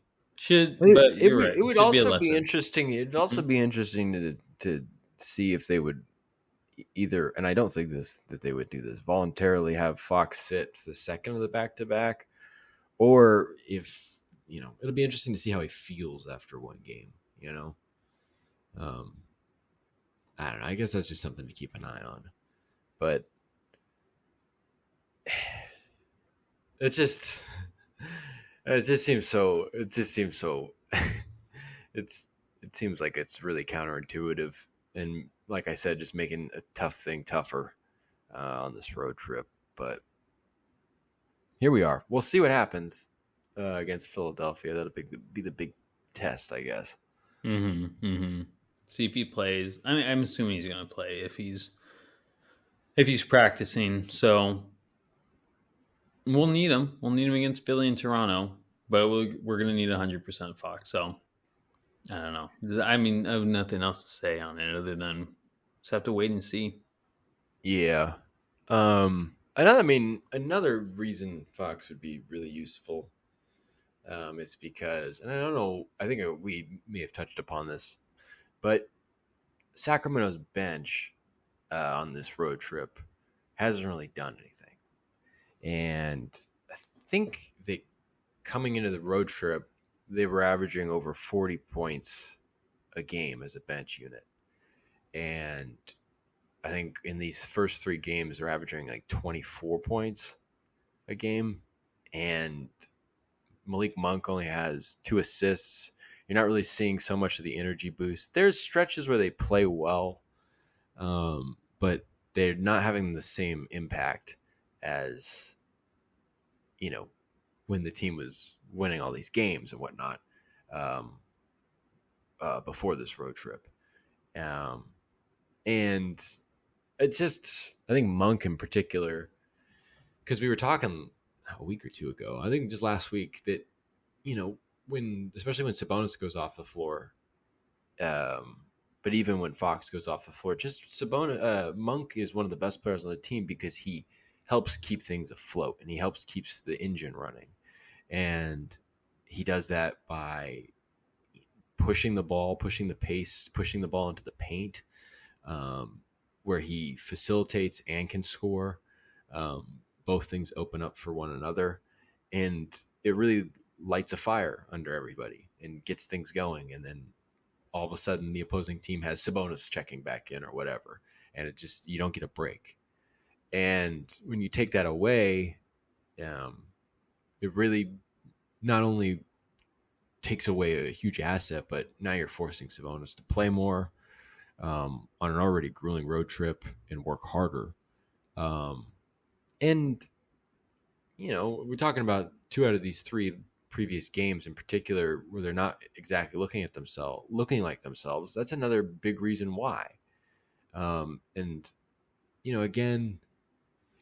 But you're right. It would Should be a also be lesson. interesting. It'd also be interesting to see if they would either, and I don't think that they would do this voluntarily, have Fox sit the second of the back to back, or if it'll be interesting to see how he feels after one game. Um, I don't know. I guess that's just something to keep an eye on, but it just seems so. It seems like it's really counterintuitive, and like I said, just making a tough thing tougher on this road trip. But here we are. We'll see what happens against Philadelphia. That'll be the big test, I guess. Mm-hmm. Mm-hmm. See if he plays. I mean, I'm assuming he's going to play if he's practicing. So we'll need him. We'll need him against Philly and Toronto, but we're going to need 100% Fox. So I don't know. I mean, I have nothing else to say on it other than just have to wait and see. Yeah. Another reason Fox would be really useful is because, and I don't know, I think we may have touched upon this, but Sacramento's bench on this road trip hasn't really done anything. And I think that coming into the road trip, they were averaging over 40 points a game as a bench unit. And I think in these first 3 games, they're averaging like 24 points a game. And Malik Monk only has 2 assists. You're not really seeing so much of the energy boost. There's stretches where they play well, but they're not having the same impact as, when the team was winning all these games and whatnot before this road trip. And it's just, I think Monk in particular, because we were talking a week or 2 ago, I think just last week, that, especially when Sabonis goes off the floor, but even when Fox goes off the floor, just Monk is one of the best players on the team because he helps keep things afloat and he helps keeps the engine running. And he does that by pushing the ball, pushing the pace, pushing the ball into the paint, where he facilitates and can score. Both things open up for one another, and it really lights a fire under everybody and gets things going. And then all of a sudden the opposing team has Sabonis checking back in or whatever, and you don't get a break. And when you take that away, it really not only takes away a huge asset, but now you're forcing Sabonis to play more on an already grueling road trip and work harder. And, we're talking about 2 out of these 3 previous games in particular where they're not exactly looking like themselves. That's another big reason why. And, again,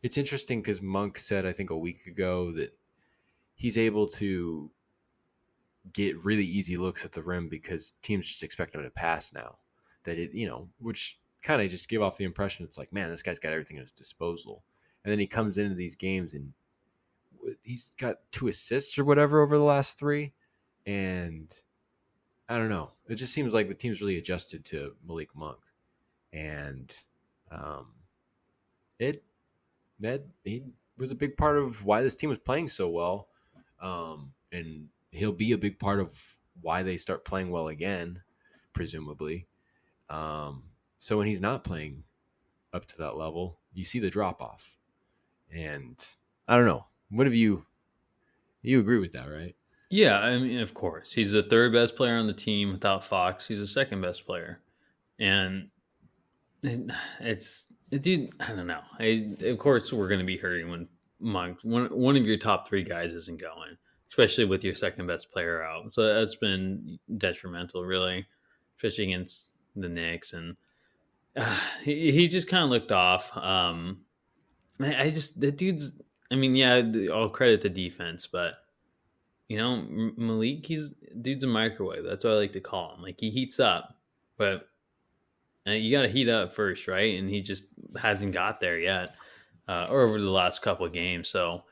it's interesting because Monk said, I think a week ago, that he's able to get really easy looks at the rim because teams just expect him to pass now. That which kind of just gave off the impression it's like, man, this guy's got everything at his disposal. And then he comes into these games and he's got 2 assists or whatever over the last 3. And I don't know. It just seems like the team's really adjusted to Malik Monk. And he was a big part of why this team was playing so well. And he'll be a big part of why they start playing well again, presumably. So when he's not playing up to that level, you see the drop off. And I don't know. What have you agree with that, right? Yeah, I mean, of course. He's the 3rd best player on the team without Fox. He's the 2nd best player. And dude, I don't know. Of course, we're going to be hurting when Monk, one of your top 3 guys isn't going, especially with your 2nd best player out. So that's been detrimental, really, especially against the Knicks. And he just kind of looked off. I just the dude's. I mean, yeah, all credit to defense, but Malik, dude's a microwave. That's what I like to call him. Like he heats up, but you got to heat up first, right? And he just hasn't got there yet, or over the last couple of games. So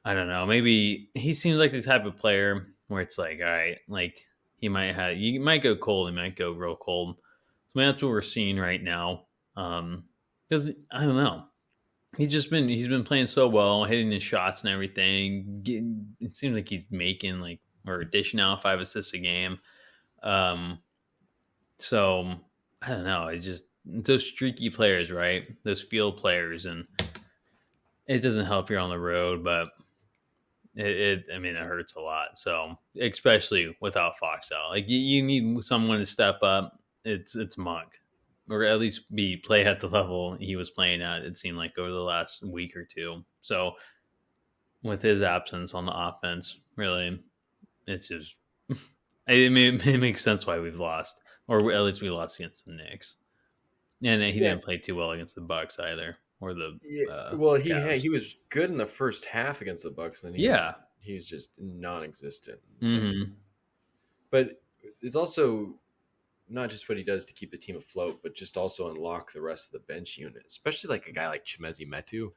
I don't know. Maybe he seems like the type of player where it's like, all right, like you might go cold, he might go real cold. So that's what we're seeing right now. Because I don't know, he's been playing so well, hitting his shots and everything. It seems like he's making like or dishing out 5 assists a game. Um, so I don't know. It's just those streaky players, right? Those field players, and it doesn't help you're on the road, but I mean, it hurts a lot. So especially without Fox out, like you need someone to step up. It's Monk, or at least be play at the level he was playing at. It seemed like over the last week or two. So with his absence on the offense, really, it's just it makes sense why we've lost, or at least we lost against the Knicks, and he Yeah. didn't play too well against the Bucks either, or the Yeah, well, Cavs. he was good in the first half against the Bucks, and then Yeah. he was just non-existent in the second. Mm-hmm. But it's also not just what he does to keep the team afloat, but just also unlock the rest of the bench unit, especially like a guy like Chimezi Metu.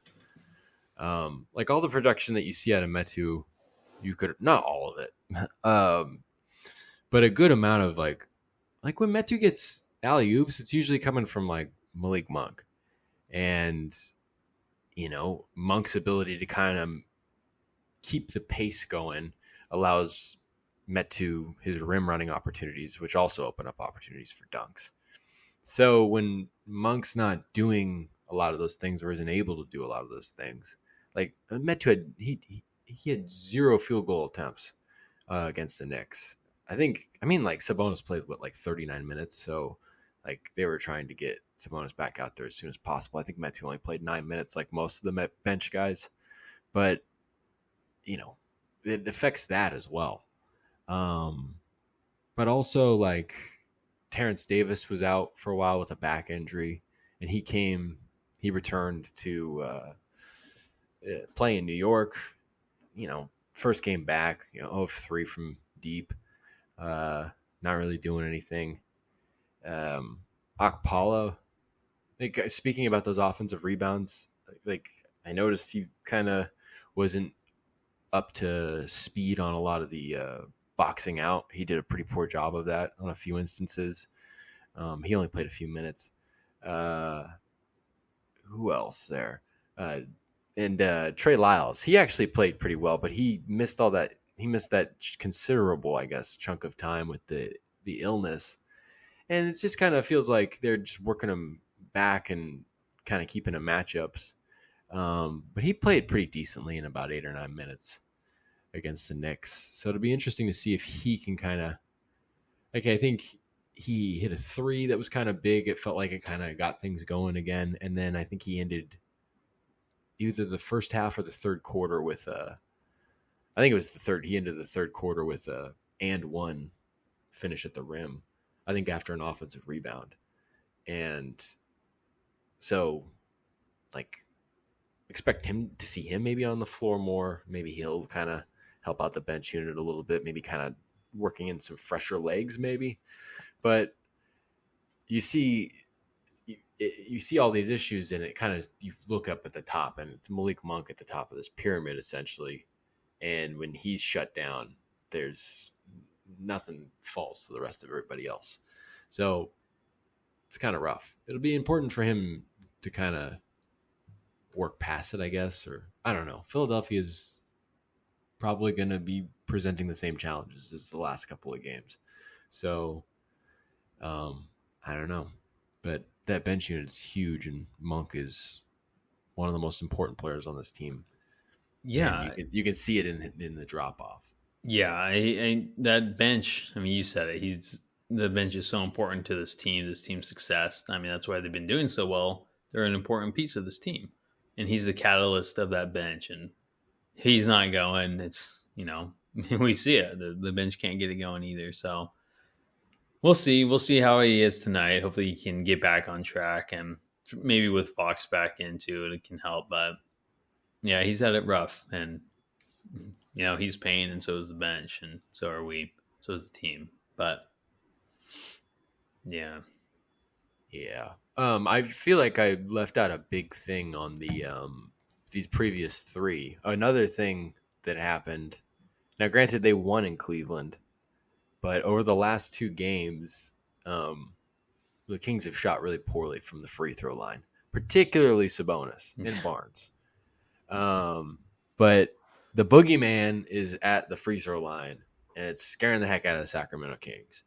Like all the production that you see out of Metu, you could not all of it, but a good amount of like when Metu gets alley oops, it's usually coming from like Malik Monk, and Monk's ability to kind of keep the pace going allows Metu his rim running opportunities, which also open up opportunities for dunks. So when Monk's not doing a lot of those things or isn't able to do a lot of those things, like Metu he had 0 field goal attempts against the Knicks. Like Sabonis played like 39 minutes, so like they were trying to get Sabonis back out there as soon as possible. I think Metu only played 9 minutes, like most of the bench guys, but it affects that as well. But also like Terrence Davis was out for a while with a back injury, and he returned to play in New York. First game back, 0-3 from deep, not really doing anything. Akpala, like speaking about those offensive rebounds, like I noticed he kind of wasn't up to speed on a lot of the boxing out. He did a pretty poor job of that on a few instances. He only played a few minutes. Who else there? And Trey Lyles. He actually played pretty well, but he missed all that. He missed that considerable, I guess, chunk of time with the illness. And it just kind of feels like they're just working him back and kind of keeping him matchups. But he played pretty decently in about 8 or 9 minutes against the Knicks. So it'll be interesting to see if he can kind of, I think he hit a 3 that was kind of big. It felt like it kind of got things going again. And then I think he ended either the first half or the third quarter with I think it was the third. He ended the third quarter with a and one finish at the rim. I think after an offensive rebound. And so like expect him to see him maybe on the floor more. Maybe he'll kind of help out the bench unit a little bit, maybe kind of working in some fresher legs maybe. But you see all these issues, and it kind of, you look up at the top and it's Malik Monk at the top of this pyramid essentially. And when he's shut down, there's nothing falls to the rest of everybody else. So it's kind of rough. It'll be important for him to kind of work past it, I guess, or I don't know. Philadelphia is probably going to be presenting the same challenges as the last couple of games. So I don't know, but that bench unit is huge, and Monk is one of the most important players on this team. Yeah, and you can see it in the drop off. Yeah, that bench. I mean, you said it. The bench is so important to this team's success. I mean, that's why they've been doing so well. They're an important piece of this team, and he's the catalyst of that bench. And he's not going. It's we see it. The bench can't get it going either. So we'll see. We'll see how he is tonight. Hopefully, he can get back on track. And maybe with Fox back into it can help. But yeah, he's had it rough, and he's paying, and so is the bench, and so are we, so is the team. But yeah, Yeah. I feel like I left out a big thing on the these previous three. Another thing that happened. Now, granted, they won in Cleveland, but over the last two games, the Kings have shot really poorly from the free throw line, particularly Sabonis and Barnes. But the boogeyman is at the free throw line, and it's scaring the heck out of the Sacramento Kings.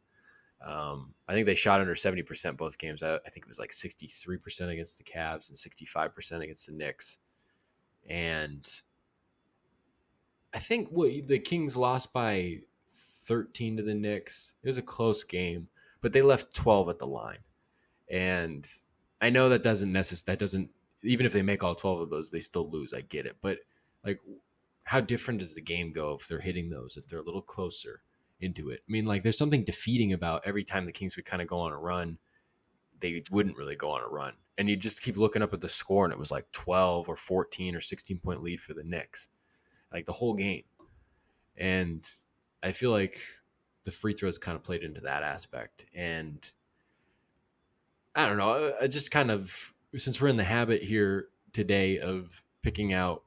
I think they shot under 70% both games. I think it was like 63% against the Cavs and 65% against the Knicks. And I think the Kings lost by 13 to the Knicks. It was a close game, but they left 12 at the line. And I know that doesn't even if they make all 12 of those, they still lose. I get it. But like, how different does the game go if they're hitting those, if they're a little closer into it? I mean, like, there's something defeating about every time the Kings would kind of go on a run, they wouldn't really go on a run. And you just keep looking up at the score, and it was like 12 or 14 or 16-point lead for the Knicks, like the whole game. And I feel like the free throws kind of played into that aspect. And I don't know, I just kind of, since we're in the habit here today of picking out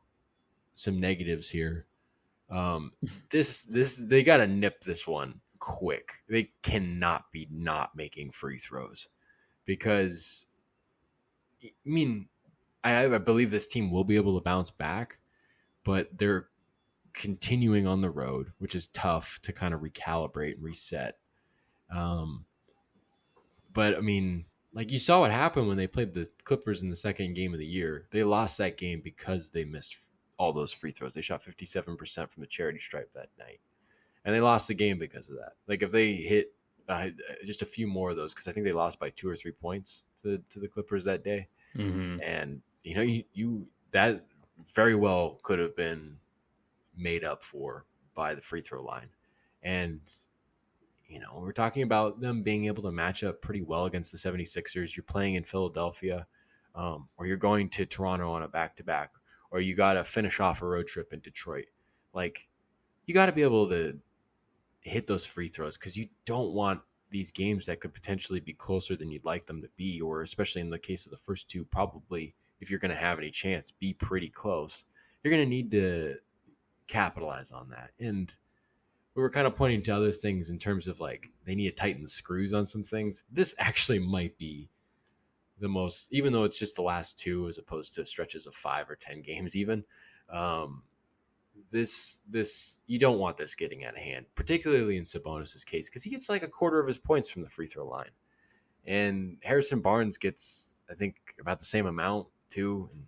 some negatives here, this they got to nip this one quick. They cannot be not making free throws, because I mean, I believe this team will be able to bounce back, but they're continuing on the road, which is tough to kind of recalibrate and reset. But I mean, like, you saw what happened when they played the Clippers in the second game of the year. They lost that game because they missed all those free throws. They shot 57% from the charity stripe that night, and they lost the game because of that. Like, if they hit just a few more of those, because I think they lost by 2 or 3 points to the Clippers that day. mm-hmm. And you that very well could have been made up for by the free throw line. And we're talking about them being able to match up pretty well against the 76ers. You're playing in Philadelphia, or you're going to Toronto on a back-to-back, or you got to finish off a road trip in Detroit. Like, you got to be able to hit those free throws, because you don't want these games that could potentially be closer than you'd like them to be, or especially in the case of the first two, probably, if you're going to have any chance, be pretty close. You're going to need to capitalize on that. And we were kind of pointing to other things in terms of, like, they need to tighten the screws on some things. This actually might be the most, even though it's just the last two as opposed to stretches of 5 or 10 games even, this you don't want this getting out of hand, particularly in Sabonis's case, because he gets like a quarter of his points from the free throw line, and Harrison Barnes gets, I think, about the same amount too, and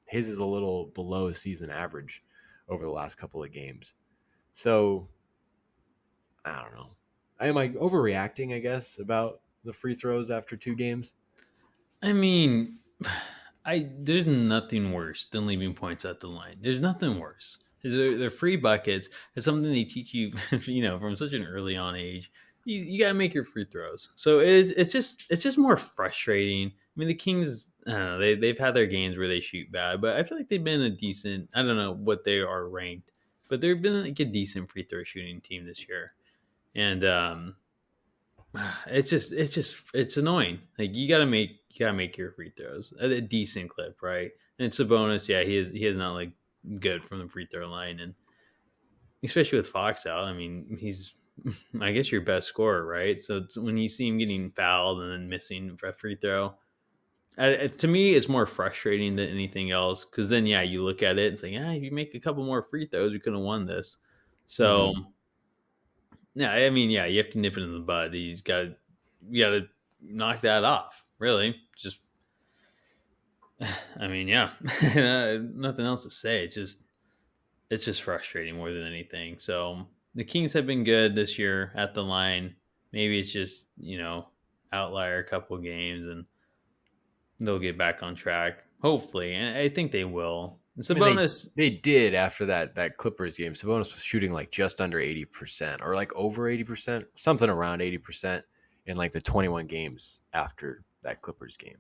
his is a little below his season average over the last couple of games. So I don't know. Am I overreacting, I guess, about the free throws after 2 games? I mean, there's nothing worse than leaving points at the line. There's nothing worse. They're free buckets. It's something they teach you, from such an early on age. You got to make your free throws. So it's just more frustrating. I mean, the Kings, I don't know, they've had their games where they shoot bad, but I feel like they've been a decent, I don't know what they are ranked, but they've been like a decent free throw shooting team this year. And it's annoying. Like, you gotta make your free throws at a decent clip, right? And it's a bonus. Yeah, he is not like good from the free throw line, and especially with Fox out. I mean, he's, I guess, your best scorer, right? So it's, when you see him getting fouled and then missing a free throw, to me, it's more frustrating than anything else. Because then, yeah, you look at it and say, if you make a couple more free throws, you could have won this. So. Mm-hmm. Yeah, I mean, yeah, you have to nip it in the bud. You got to knock that off. Really, just, I mean, yeah, nothing else to say. It's just frustrating more than anything. So the Kings have been good this year at the line. Maybe it's just outlier a couple of games, and they'll get back on track. Hopefully, and I think they will. Sabonis, they did after that Clippers game. Sabonis was shooting like just under 80%, or like over 80%, something around 80% in like the 21 games after that Clippers game.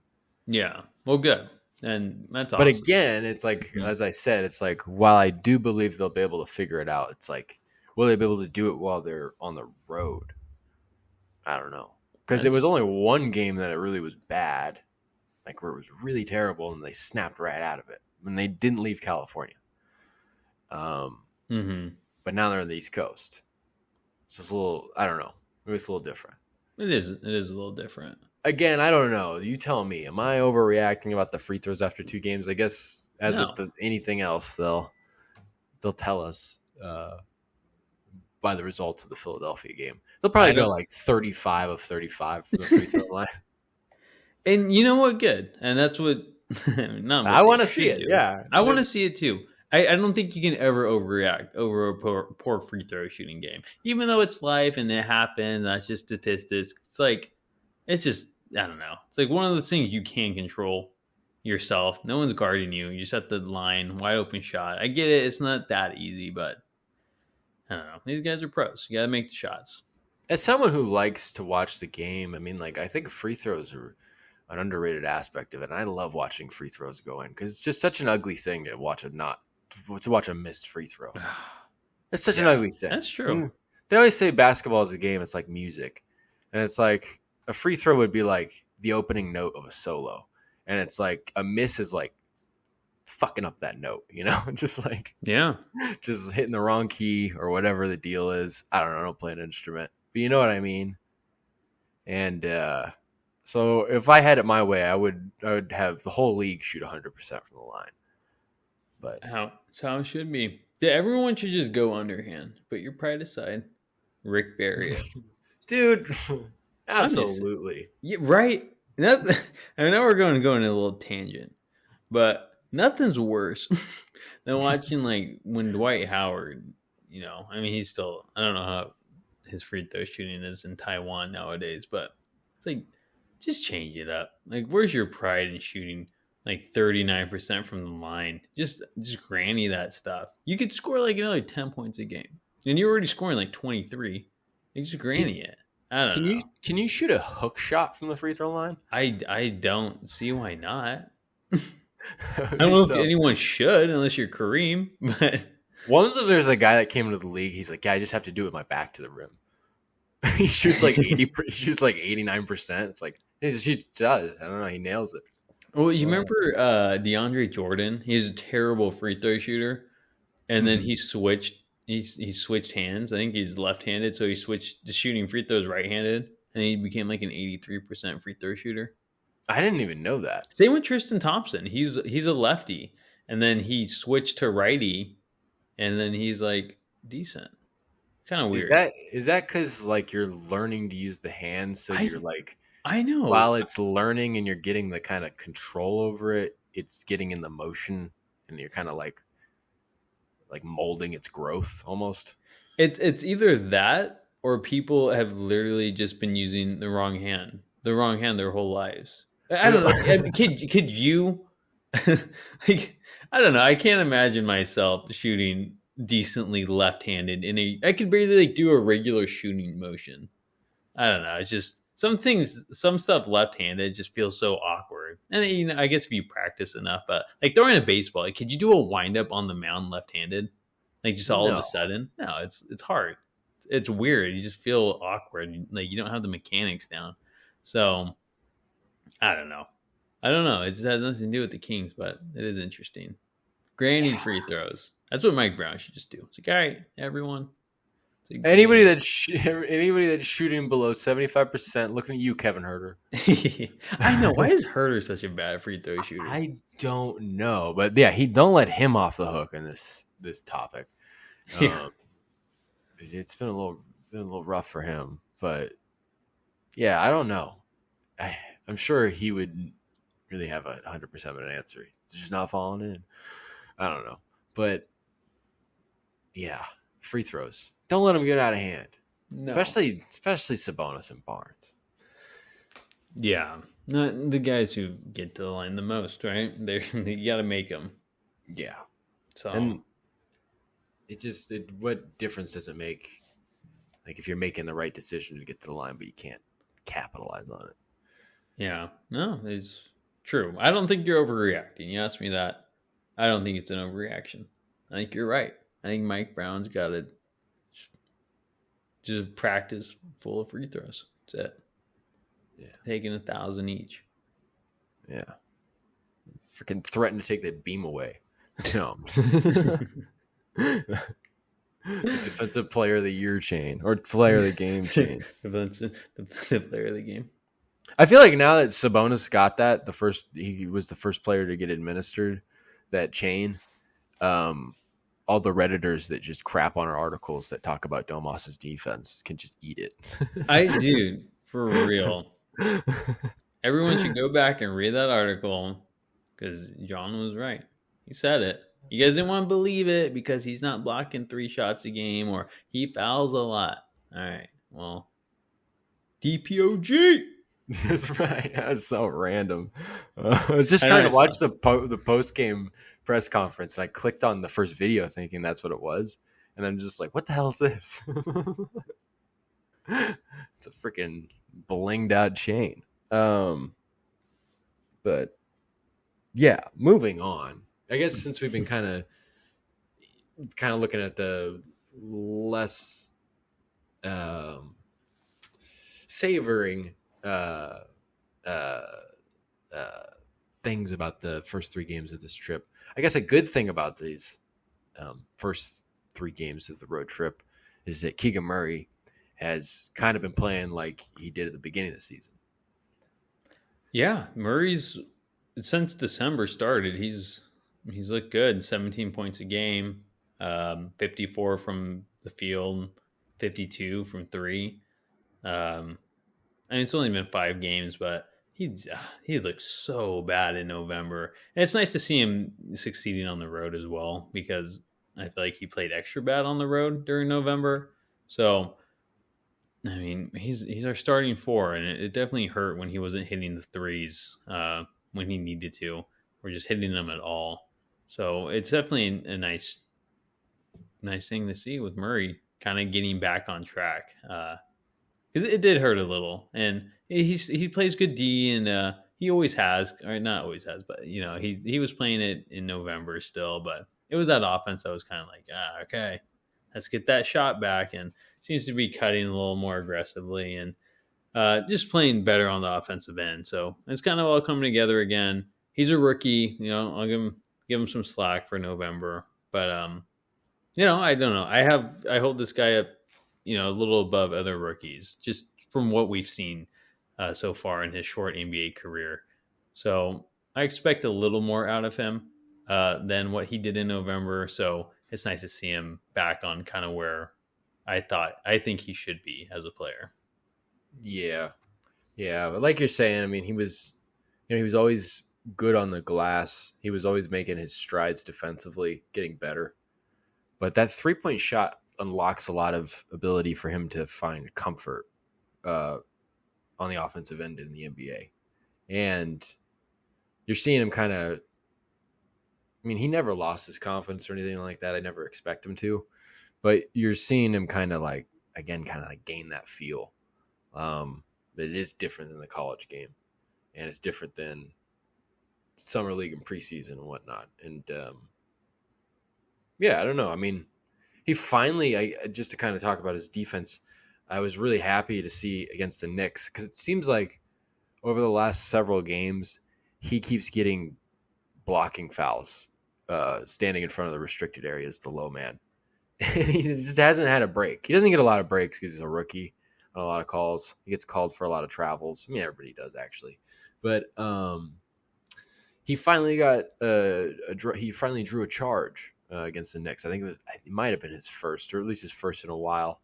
Yeah. Well, good. And that's But awesome. again, it's like, Mhm. as I said, it's like, while I do believe they'll be able to figure it out, it's like, will they be able to do it while they're on the road? I don't know. Because it That's was only one game that it really was bad, like where it was really terrible, and they snapped right out of it when they didn't leave California. Um, mm-hmm. but now they're on the East Coast. So it's a little, I don't know. Maybe it's a little different. It is. It is a little different. Again, I don't know. You tell me. Am I overreacting about the free throws after 2 games? I guess, as with No. anything else, they'll tell us by the results of the Philadelphia game. They'll I probably go don't. like 35 of 35 from the free throw line. And you know what? Good. And that's what not I what they want to see should it. do. Yeah. I want to see it too. I don't think you can ever overreact over a poor free throw shooting game, even though it's life and it happens. That's just statistics. It's just I don't know. It's like one of those things you can't control yourself. No one's guarding you. You just have the line wide open shot. I get it. It's not that easy, but I don't know. These guys are pros. You got to make the shots. As someone who likes to watch the game, I mean, like, I think free throws are an underrated aspect of it. And I love watching free throws go in because it's just such an ugly thing to watch a missed free throw. It's such an Yeah, ugly thing. that's true. They always say basketball is a game. It's like music. And it's like a free throw would be like the opening note of a solo. And it's like a miss is like fucking up that note, just like Yeah. just hitting the wrong key or whatever the deal is. I don't know. I don't play an instrument, but you know what I mean. And so if I had it my way, I would have the whole league shoot 100% from the line. But It's how it should be. Everyone should just go underhand. Put your pride aside. Rick Barry it. dude, I'm just absolutely. yeah, right. I know we're going to go on a little tangent, but nothing's worse than watching like when Dwight Howard. I mean, he's still. I don't know how his free throw shooting is in Taiwan nowadays, but it's like just change it up. Like, where's your pride in shooting like 39% from the line? Just granny that stuff. You could score like another 10 points a game, and you're already scoring like 23. You just Can, granny it. I don't can you know. can you shoot a hook shot from the free throw line? I don't see why not. That would I don't be know if so. anyone should unless you're Kareem, but Once there's a guy that came into the league, he's like, yeah, I just have to do it with my back to the rim. He shoots like 80. He shoots like 89%. It's like he does. I don't know. He nails it. well, you remember DeAndre Jordan? He's a terrible free throw shooter, and then Mhm. he switched. He switched hands. I think he's left-handed, so he switched to shooting free throws right-handed, and he became like an 83% free throw shooter. I didn't even know that. Same with Tristan Thompson. He's a lefty, and then he switched to righty, and then he's like decent. Kind of Is weird. that because like you're learning to use the hands, so I you're like I know. while it's learning and you're getting the kind of control over it, it's getting in the motion, and you're kind of like molding its growth almost. It's either that or people have literally just been using the wrong hand their whole lives. I don't know. Could you like I don't know. I can't imagine myself shooting decently left-handed in a. I could barely like do a regular shooting motion. I don't know. It's just some stuff left-handed just feels so awkward. And I guess if you practice enough, but like throwing a baseball, like, could you do a windup on the mound left-handed? Like just all of a No. sudden? No, it's hard. It's weird. You just feel awkward. Like you don't have the mechanics down. So I don't know. I don't know. It just has nothing to do with the Kings, but it is interesting. Granny Yeah. free throws. That's what Mike Brown should just do. It's like, all right, everyone. It's like, Anybody that's shooting below 75%, looking at you, Kevin Herter. I know. Why is Herter such a bad free throw shooter? I don't know, but yeah, he don't let him off the hook in this topic. Yeah. It's been a little rough for him, but yeah, I don't know. I'm sure he would really have 100% of an answer. He's just not falling in. I don't know, but yeah, free throws. Don't let them get out of hand, No. especially Sabonis and Barnes. Yeah. Not the guys who get to the line the most, right? You got to make them. Yeah, So and what difference does it make? Like if you're making the right decision to get to the line, but you can't capitalize on it. yeah, no, True. I don't think you're overreacting. You asked me that. I don't think it's an overreaction. I think you're right. I think Mike Brown's got to just practice full of free throws. That's it. Yeah. Taking 1,000 each. Yeah. Freaking threaten to take that beam away. No. Defensive player of the year chain or player of the game chain. Defensive player of the game. I feel like now that Sabonis got that, he was the first player to get administered that chain. All the Redditors that just crap on our articles that talk about Domas's defense can just eat it. I do, for real. Everyone should go back and read that article because John was right. He said it. You guys didn't want to believe it because he's not blocking 3 shots a game or he fouls a lot. All right. Well, DPOG. That's right. That was so random. I was just trying to watch the post game press conference, and I clicked on the first video thinking that's what it was, and I'm just like, "What the hell is this?" It's a freaking blinged out chain. But yeah, moving on. I guess since we've been kind of looking at the less savoring things about the first 3 games of this trip. I guess a good thing about these first 3 games of the road trip is that Keegan Murray has kind of been playing like he did at the beginning of the season. Yeah, Murray's since December started, he's looked good. 17 points a game, 54 from the field, 52 from 3. I mean, it's only been 5 games, but he looks so bad in November. And it's nice to see him succeeding on the road as well because I feel like he played extra bad on the road during November. So, I mean, he's our starting 4, and it definitely hurt when he wasn't hitting the threes when he needed to, or just hitting them at all. So it's definitely a nice thing to see with Murray kind of getting back on track. It did hurt a little, and he plays good D, and he always has, or not always has, but he was playing it in November still, but it was that offense that was kind of like, okay, let's get that shot back, and seems to be cutting a little more aggressively and just playing better on the offensive end. So it's kind of all coming together again. He's a rookie, I'll give him some slack for November, but I don't know. I hold this guy up, a little above other rookies, just from what we've seen so far in his short NBA career. So I expect a little more out of him than what he did in November. So it's nice to see him back on kind of where I think he should be as a player. Yeah. But like you're saying, I mean, he was always good on the glass. He was always making his strides defensively, getting better. But that 3-point shot unlocks a lot of ability for him to find comfort on the offensive end in the NBA. And you're seeing him kind of, I mean, he never lost his confidence or anything like that. I never expect him to. But you're seeing him kind of like gain that feel. But it is different than the college game. And it's different than summer league and preseason and whatnot. And I don't know. I mean, he finally, just to kind of talk about his defense, I was really happy to see against the Knicks because it seems like over the last several games, he keeps getting blocking fouls, standing in front of the restricted areas, the low man. He just hasn't had a break. He doesn't get a lot of breaks because he's a rookie on a lot of calls. He gets called for a lot of travels. I mean, everybody does actually. But he finally drew a charge against the Knicks. I think it might have been his first, or at least his first in a while.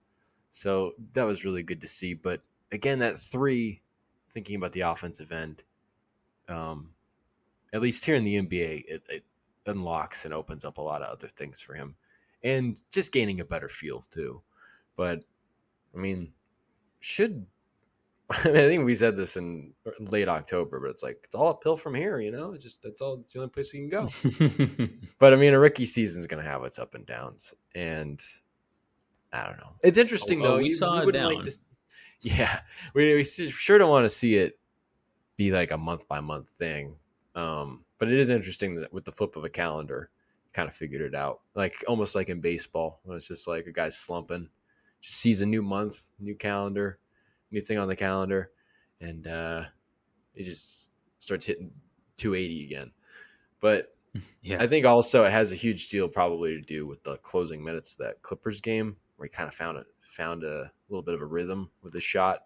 So that was really good to see. But again, that 3, thinking about the offensive end, at least here in the NBA, it unlocks and opens up a lot of other things for him. And just gaining a better feel too. But I mean, I think we said this in late October, but it's like it's all uphill from here, It's the only place you can go. But I mean, a rookie season is going to have its up and downs, and I don't know. It's interesting though. We saw it down. We sure don't want to see it be like a month by month thing. But it is interesting that with the flip of a calendar, kind of figured it out. Like almost like in baseball, when it's just like a guy's slumping, just sees a new month, new calendar, new thing on the calendar, and he just starts hitting 280 again. But Yeah. I think also it has a huge deal probably to do with the closing minutes of that Clippers game, where he kind of found a little bit of a rhythm with his shot.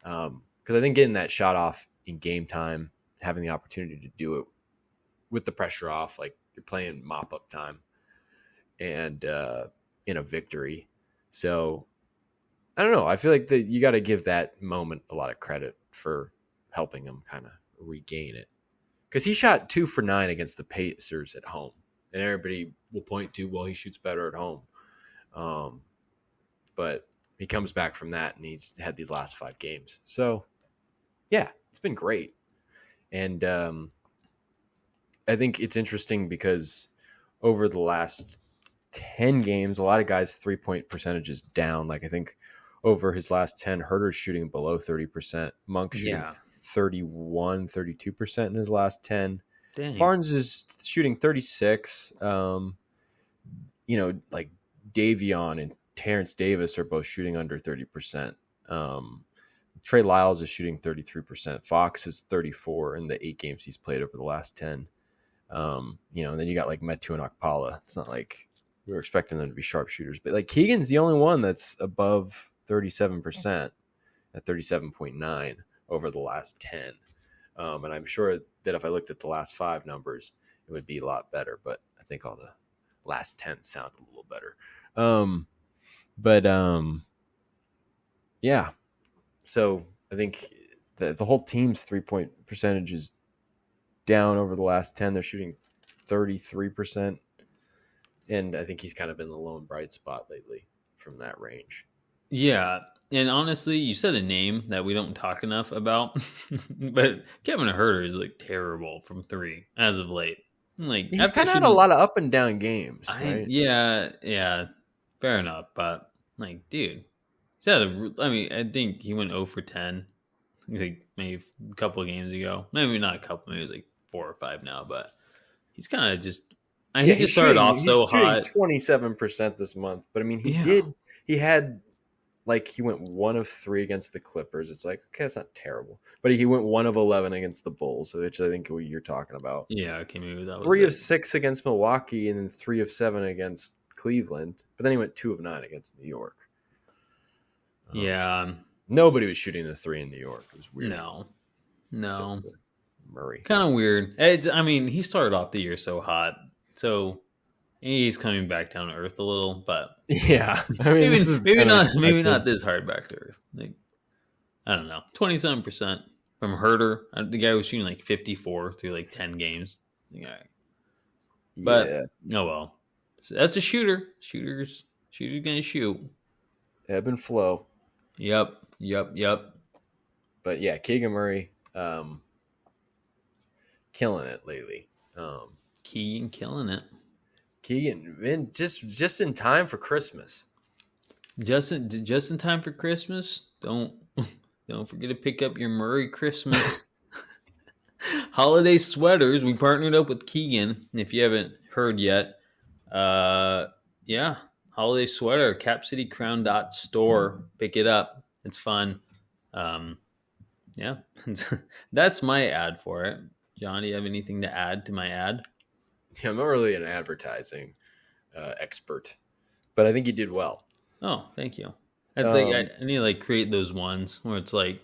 Because I think getting that shot off in game time, having the opportunity to do it with the pressure off, like you're playing mop up time, and in a victory. So I don't know. I feel like that you got to give that moment a lot of credit for helping him kind of regain it. Because he shot 2 for 9 against the Pacers at home. And everybody will point to, well, he shoots better at home. But he comes back from that, and he's had these last 5 games. So, yeah, it's been great. And I think it's interesting because over the last 10 games, a lot of guys' three-point percentage is down. Like, I think over his last 10, Herter's shooting below 30%. Monk shooting 31, 32% in his last 10. Dang. Barnes is shooting 36. Like Davion and Terrence Davis are both shooting under 30%. Trey Lyles is shooting 33%. Fox is 34 in the 8 games he's played over the last 10. And then you got like Metu and Okpala. It's not like we were expecting them to be sharpshooters, but like Keegan's the only one that's above 37% at 37.9 over the last 10. And I'm sure that if I looked at the last 5 numbers, it would be a lot better, but I think all the last 10 sound a little better. Yeah. So I think the whole team's 3-point percentage is down over the last 10. They're shooting 33%. And I think he's kind of been the lone bright spot lately from that range. Yeah. And honestly, you said a name that we don't talk enough about, but Kevin Herter is like terrible from 3 as of late. Like he's kind of had a lot of up and down games, right? Yeah, fair enough. But like, dude, I think he went 0 for 10, like maybe a couple of games ago. Maybe not a couple, maybe it was like 4 or 5 now. But he's kind of just. He just started off so hot. 27% this month, but I mean, he had like he went 1 of 3 against the Clippers. It's like, okay, that's not terrible, but he went 1 of 11 against the Bulls, which I think you're talking about. Yeah, okay, maybe that was 3 of 6 against Milwaukee, and then 3 of 7 against Cleveland. But then he went 2 of 9 against New York. Yeah, nobody was shooting the 3 in New York. It was weird. No. Murray, kind of weird. He started off the year so hot. So he's coming back down to earth a little, but yeah, I mean, maybe not this hard back to earth. Like, I don't know, 27% from Herter. The guy was shooting like 54 through like 10 games. But oh well, so that's a shooter. Shooter's gonna shoot. Ebb and flow. Yep. But yeah, Keegan Murray, killing it lately. Keegan killing it. Keegan, man, just in time for Christmas. Just in time for Christmas. Don't forget to pick up your Murray Christmas holiday sweaters. We partnered up with Keegan. If you haven't heard yet, holiday sweater, capcitycrown.store. Pick it up. It's fun. That's my ad for it. John, do you have anything to add to my ad? Yeah, I'm not really an advertising expert, but I think you did well. Oh, thank you. I need to like create those ones where it's like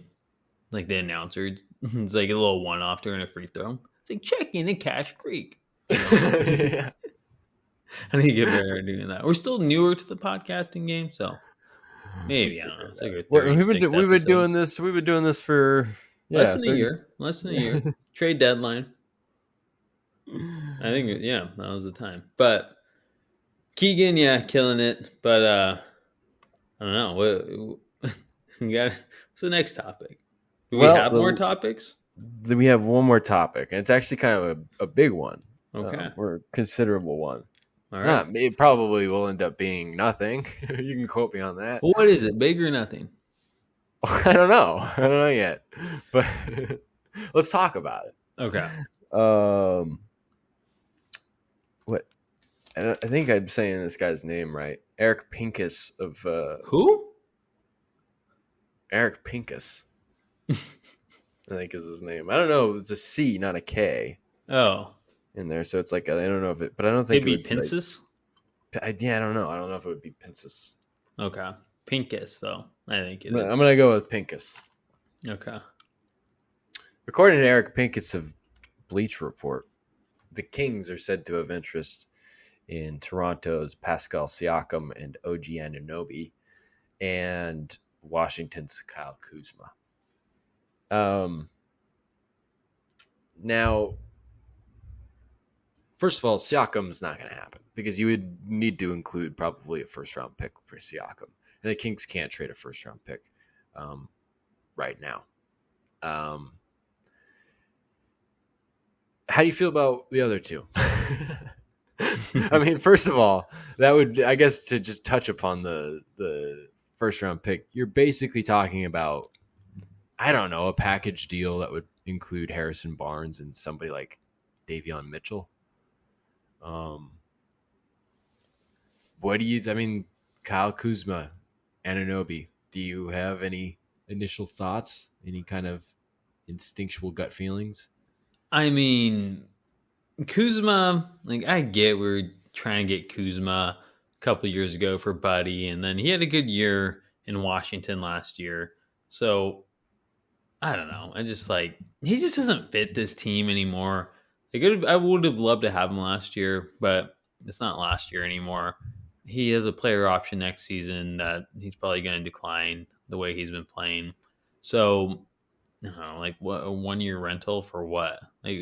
the announcer. It's like a little one-off during a free throw. It's like check in at Cash Creek. Yeah. I need to get better at doing that. We're still newer to the podcasting game, so maybe I don't know. It's like we've been doing this. We've been doing this for less than a year. Less than a year. Trade deadline. I think that was the time. But Keegan, killing it. But I don't know. We got. What's the next topic? Do we have more topics? Then we have one more topic, and it's actually kind of a big one. Okay, or a considerable one. All right. It probably will end up being nothing. You can quote me on that. What is it? Big or nothing? I don't know. I don't know yet. But let's talk about it. Okay. What? I think I'm saying this guy's name right. Eric Pincus of Who? Eric Pincus, I think is his name. I don't know. It's a C, not a K Oh, in there. So it's like I don't know if it, but I don't think it'd it be would be like. Pincus. Yeah, I don't know. I don't know if it would be Pincus. Okay, Pincus though. I think it I'm is. gonna go with Pincus. Okay. According to Eric Pincus of Bleacher Report, the Kings are said to have interest in Toronto's Pascal Siakam and OG Anunoby, and Washington's Kyle Kuzma. Now, first of all, Siakam's not going to happen because you would need to include probably a first round pick for Siakam, and the Kings can't trade a first round pick right now. How do you feel about the other two? I mean, first of all, that would, I guess, to just touch upon the first round pick, you're basically talking about, I don't know, a package deal that would include Harrison Barnes and somebody like Davion Mitchell. What do you, I mean, Kyle Kuzma, Anunoby, do you have any initial thoughts? Any kind of instinctual gut feelings? I mean, Kuzma, like I get we are trying to get Kuzma a couple years ago for Buddy, and then he had a good year in Washington last year. So I don't know. I just like he just doesn't fit this team anymore. I would have loved to have him last year, but it's not last year anymore. He has a player option next season that he's probably going to decline the way he's been playing. So I don't know, like what a 1 year rental for what? Like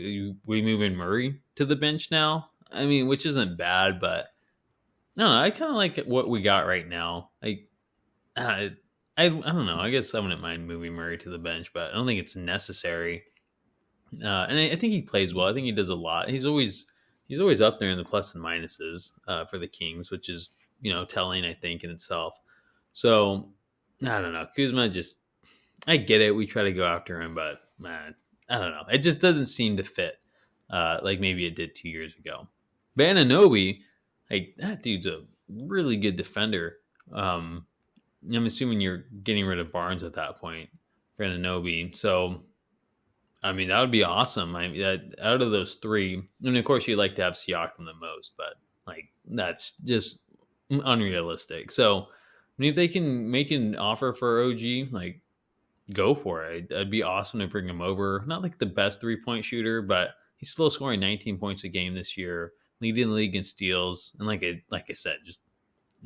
we moving Murray to the bench now? I mean, which isn't bad, but I don't know. I kind of like what we got right now. Like I don't know. I guess I wouldn't mind moving Murray to the bench, but I don't think it's necessary. And I think he plays well. I think he does a lot. He's always up there in the plus and minuses for the Kings, which is telling, I think, in itself. So I don't know. Kuzma just I get it. We try to go after him, but I don't know. It just doesn't seem to fit like maybe it did 2 years ago. But Anunoby, like that dude's a really good defender. I'm assuming you're getting rid of Barnes at that point for Anunoby. So, I mean, that would be awesome. I mean, that out of those three, and of course, you'd like to have Siakam the most, but like that's just unrealistic. So, I mean, if they can make an offer for OG, like go for it. It'd be awesome to bring him over. Not like the best 3-point shooter, but he's still scoring 19 points a game this year, leading the league in steals, and like I said, just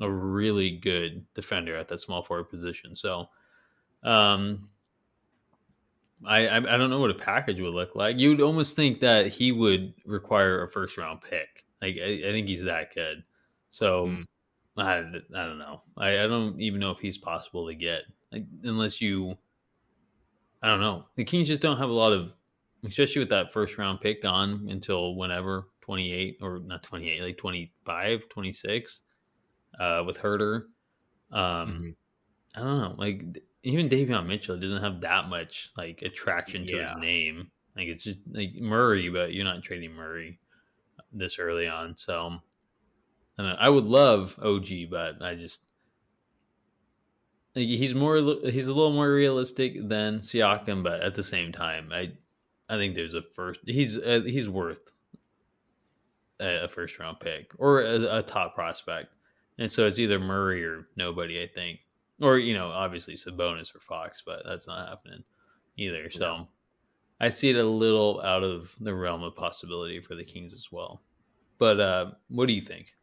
a really good defender at that small forward position. So, I don't know what a package would look like. You would almost think that he would require a first round pick. Like I think he's that good. So I don't know. I don't even know if he's possible to get unless you. I don't know. The Kings just don't have a lot of, especially with that first round pick on until whenever 28 or not 28, like 25, 26 with Herter. I don't know. Like even Davion Mitchell doesn't have that much like attraction to his name. Like it's just like Murray, but you're not trading Murray this early on. So I don't know. I would love OG, but I just like, he's a little more realistic than Siakam, but at the same time, I think there's he's worth a first round pick or a top prospect, and so it's either Murray or nobody. I think. Or, obviously Sabonis or Fox, but that's not happening either. So no. I see it a little out of the realm of possibility for the Kings as well. But what do you think?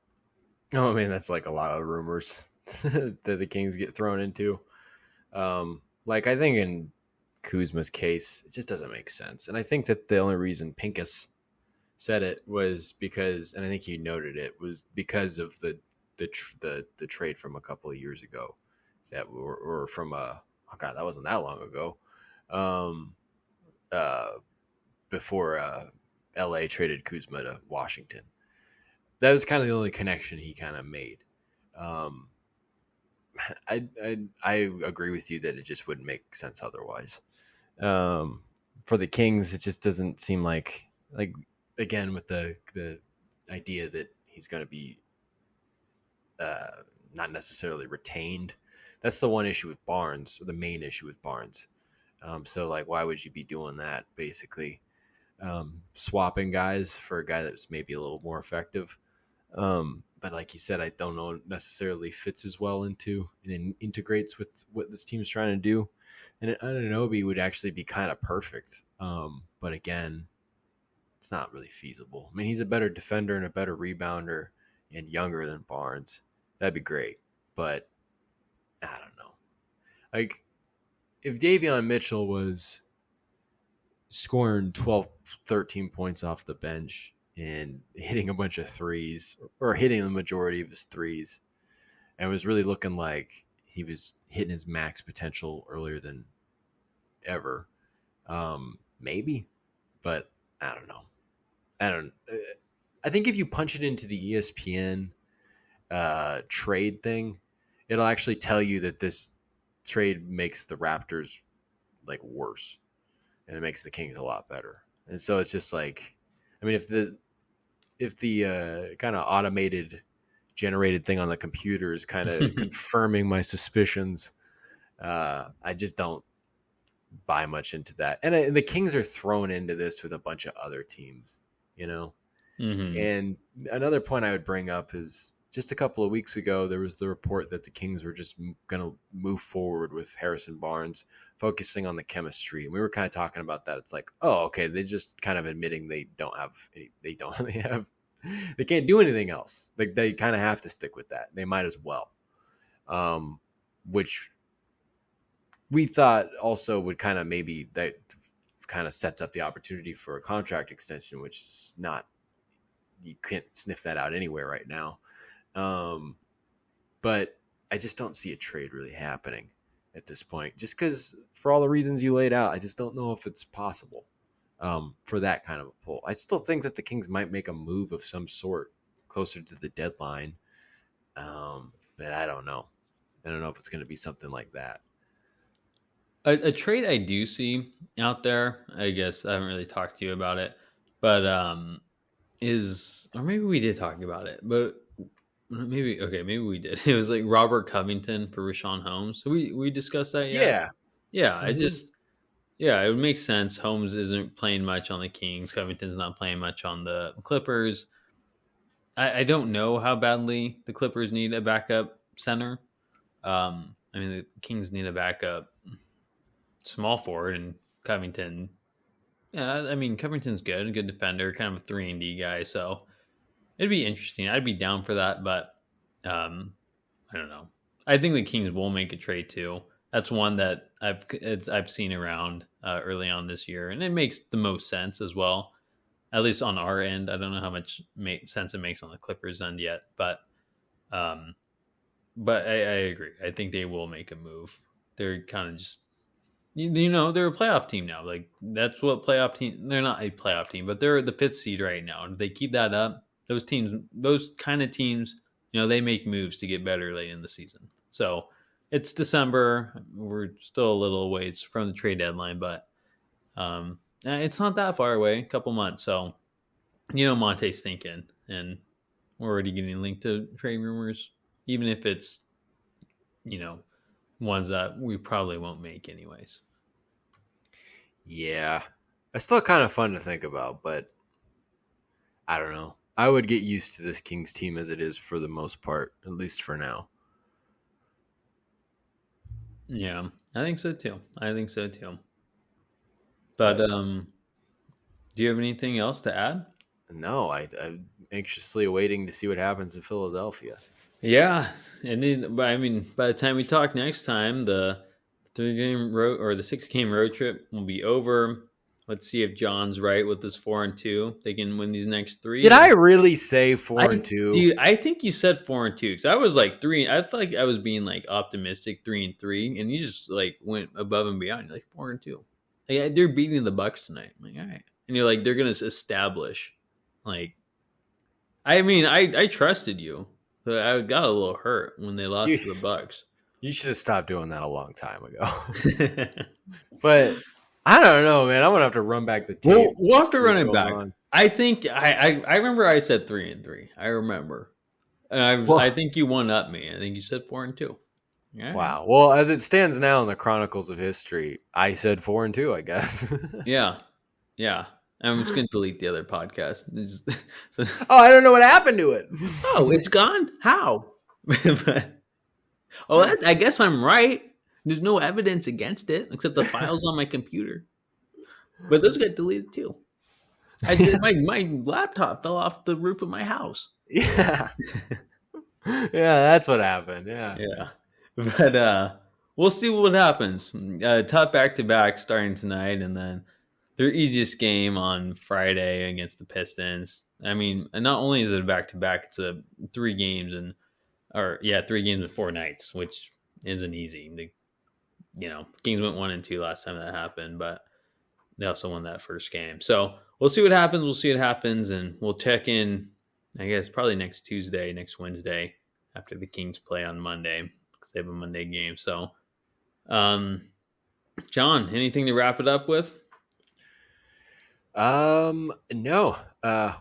Oh, I mean, that's like a lot of rumors that the Kings get thrown into. Like, I think in Kuzma's case, it just doesn't make sense. And I think that the only reason Pincus said it was because, and I think he noted it, was because of the trade from a couple of years ago. That were from oh god, that wasn't that long ago. Before LA traded Kuzma to Washington. That was kind of the only connection he kind of made. I agree with you that it just wouldn't make sense otherwise. For the Kings, it just doesn't seem like like again with the idea that he's going to be not necessarily retained. That's the one issue with Barnes, or the main issue with Barnes. So like, why would you be doing that? Basically, swapping guys for a guy that's maybe a little more effective. But like you said, I don't know necessarily fits as well into and integrates with what this team's trying to do. And Anunoby would actually be kind of perfect. But again, it's not really feasible. I mean, he's a better defender and a better rebounder and younger than Barnes. That'd be great. But I don't know. Like, if Davion Mitchell was scoring 12, 13 points off the bench and hitting a bunch of threes, or hitting the majority of his threes, and was really looking like he was hitting his max potential earlier than ever, maybe. But I don't know. I think if you punch it into the ESPN trade thing, it'll actually tell you that this trade makes the Raptors like worse, and it makes the Kings a lot better. And so it's just like, I mean, if the kind of automated generated thing on the computer is kind of confirming my suspicions, I just don't buy much into that. And the Kings are thrown into this with a bunch of other teams, you know. Mm-hmm. And another point I would bring up is, just a couple of weeks ago, there was the report that the Kings were just going to move forward with Harrison Barnes, focusing on the chemistry. And we were kind of talking about that. It's like, oh, okay, they just kind of admitting they can't do anything else. Like, they kind of have to stick with that. They might as well. Which we thought also would kind of maybe that kind of sets up the opportunity for a contract extension, which is not, you can't sniff that out anywhere right now. But I just don't see a trade really happening at this point, just because for all the reasons you laid out, I just don't know if it's possible for that kind of a pull. I still think that the Kings might make a move of some sort closer to the deadline. But I don't know. I don't know if it's going to be something like that. A trade I do see out there, I guess I haven't really talked to you about it, but or maybe we did talk about it, but maybe we did. It was like Robert Covington for Rashawn Holmes. We discussed that yet? Yeah. Mm-hmm. It would make sense. Holmes isn't playing much on the Kings. Covington's not playing much on the Clippers. I don't know how badly the Clippers need a backup center. I mean, the Kings need a backup small forward, and Covington. Yeah, I mean, Covington's good, a good defender, kind of a 3-and-D guy. So it'd be interesting. I'd be down for that, but I don't know. I think the Kings will make a trade too. That's one that I've seen around early on this year, and it makes the most sense as well. At least on our end, I don't know how much sense it makes on the Clippers end yet, but I agree. I think they will make a move. They're kind of just, they're a playoff team now. Like, that's what playoff team. They're not a playoff team, but they're the 5th seed right now. And if they keep that up, those kind of teams, they make moves to get better late in the season. So it's December. We're still a little ways from the trade deadline, but it's not that far away, a couple months. So, Monte's thinking, and we're already getting linked to trade rumors, even if it's, ones that we probably won't make anyways. Yeah. It's still kind of fun to think about, but I don't know. I would get used to this Kings team as it is for the most part, at least for now. Yeah, I think so too. But do you have anything else to add? No, I'm anxiously awaiting to see what happens in Philadelphia. Yeah, and then, by the time we talk next time, the 6-game road trip will be over. Let's see if John's right with this 4-2. They can win these next 3. Did I really say 4-2? Dude, I think you said 4-2 because I was like 3. I felt like I was being like optimistic 3-3, and you just like went above and beyond. You're like 4-2. Like, they're beating the Bucks tonight. I'm like, all right, and you're like, they're gonna establish. Like, I trusted you. But I got a little hurt when they lost to the Bucks. You should have stopped doing that a long time ago. But I don't know, man. I'm gonna have to run back the tape. We'll have to See run what's it going back. on. I think I remember I said 3-3. I remember, and I Well, think you one up me. I think you said 4-2. Yeah, wow. Well, as it stands now in the Chronicles of History, I said 4-2. I guess. yeah, yeah. I'm just gonna delete the other podcast. So, Oh, I don't know what happened to it. oh, it's gone. How? But, I guess I'm right. There's no evidence against it except the files on my computer. But those got deleted too. I did my laptop fell off the roof of my house. Yeah. Yeah, that's what happened. Yeah. Yeah. But we'll see what happens. Tough back to back starting tonight, and then their easiest game on Friday against the Pistons. I mean, and not only is it a back to back, it's a 3 games 3 games in 4 nights, which isn't easy. Kings went 1-2 last time that happened, but they also won that first game. So we'll see what happens. We'll see what happens, and we'll check in, I guess, probably next Wednesday, after the Kings play on Monday, because they have a Monday game. So, John, anything to wrap it up with? No.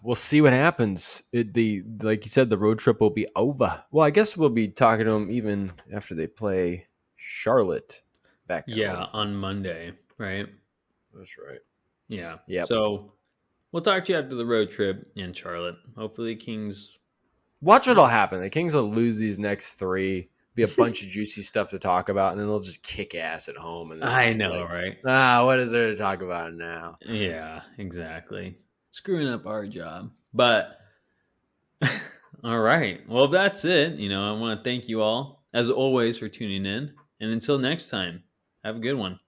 We'll see what happens. Like you said, the road trip will be over. Well, I guess we'll be talking to them even after they play Charlotte back at home. On Monday, right? That's right. Yeah. Yep. So we'll talk to you after the road trip in Charlotte. Hopefully, Kings. Watch what'll happen. The Kings will lose these next 3. Be a bunch of juicy stuff to talk about, and then they'll just kick ass at home. And I know, right? What is there to talk about now? Yeah, exactly. Screwing up our job. But all right. Well, that's it. I want to thank you all, as always, for tuning in. And until next time, have a good one.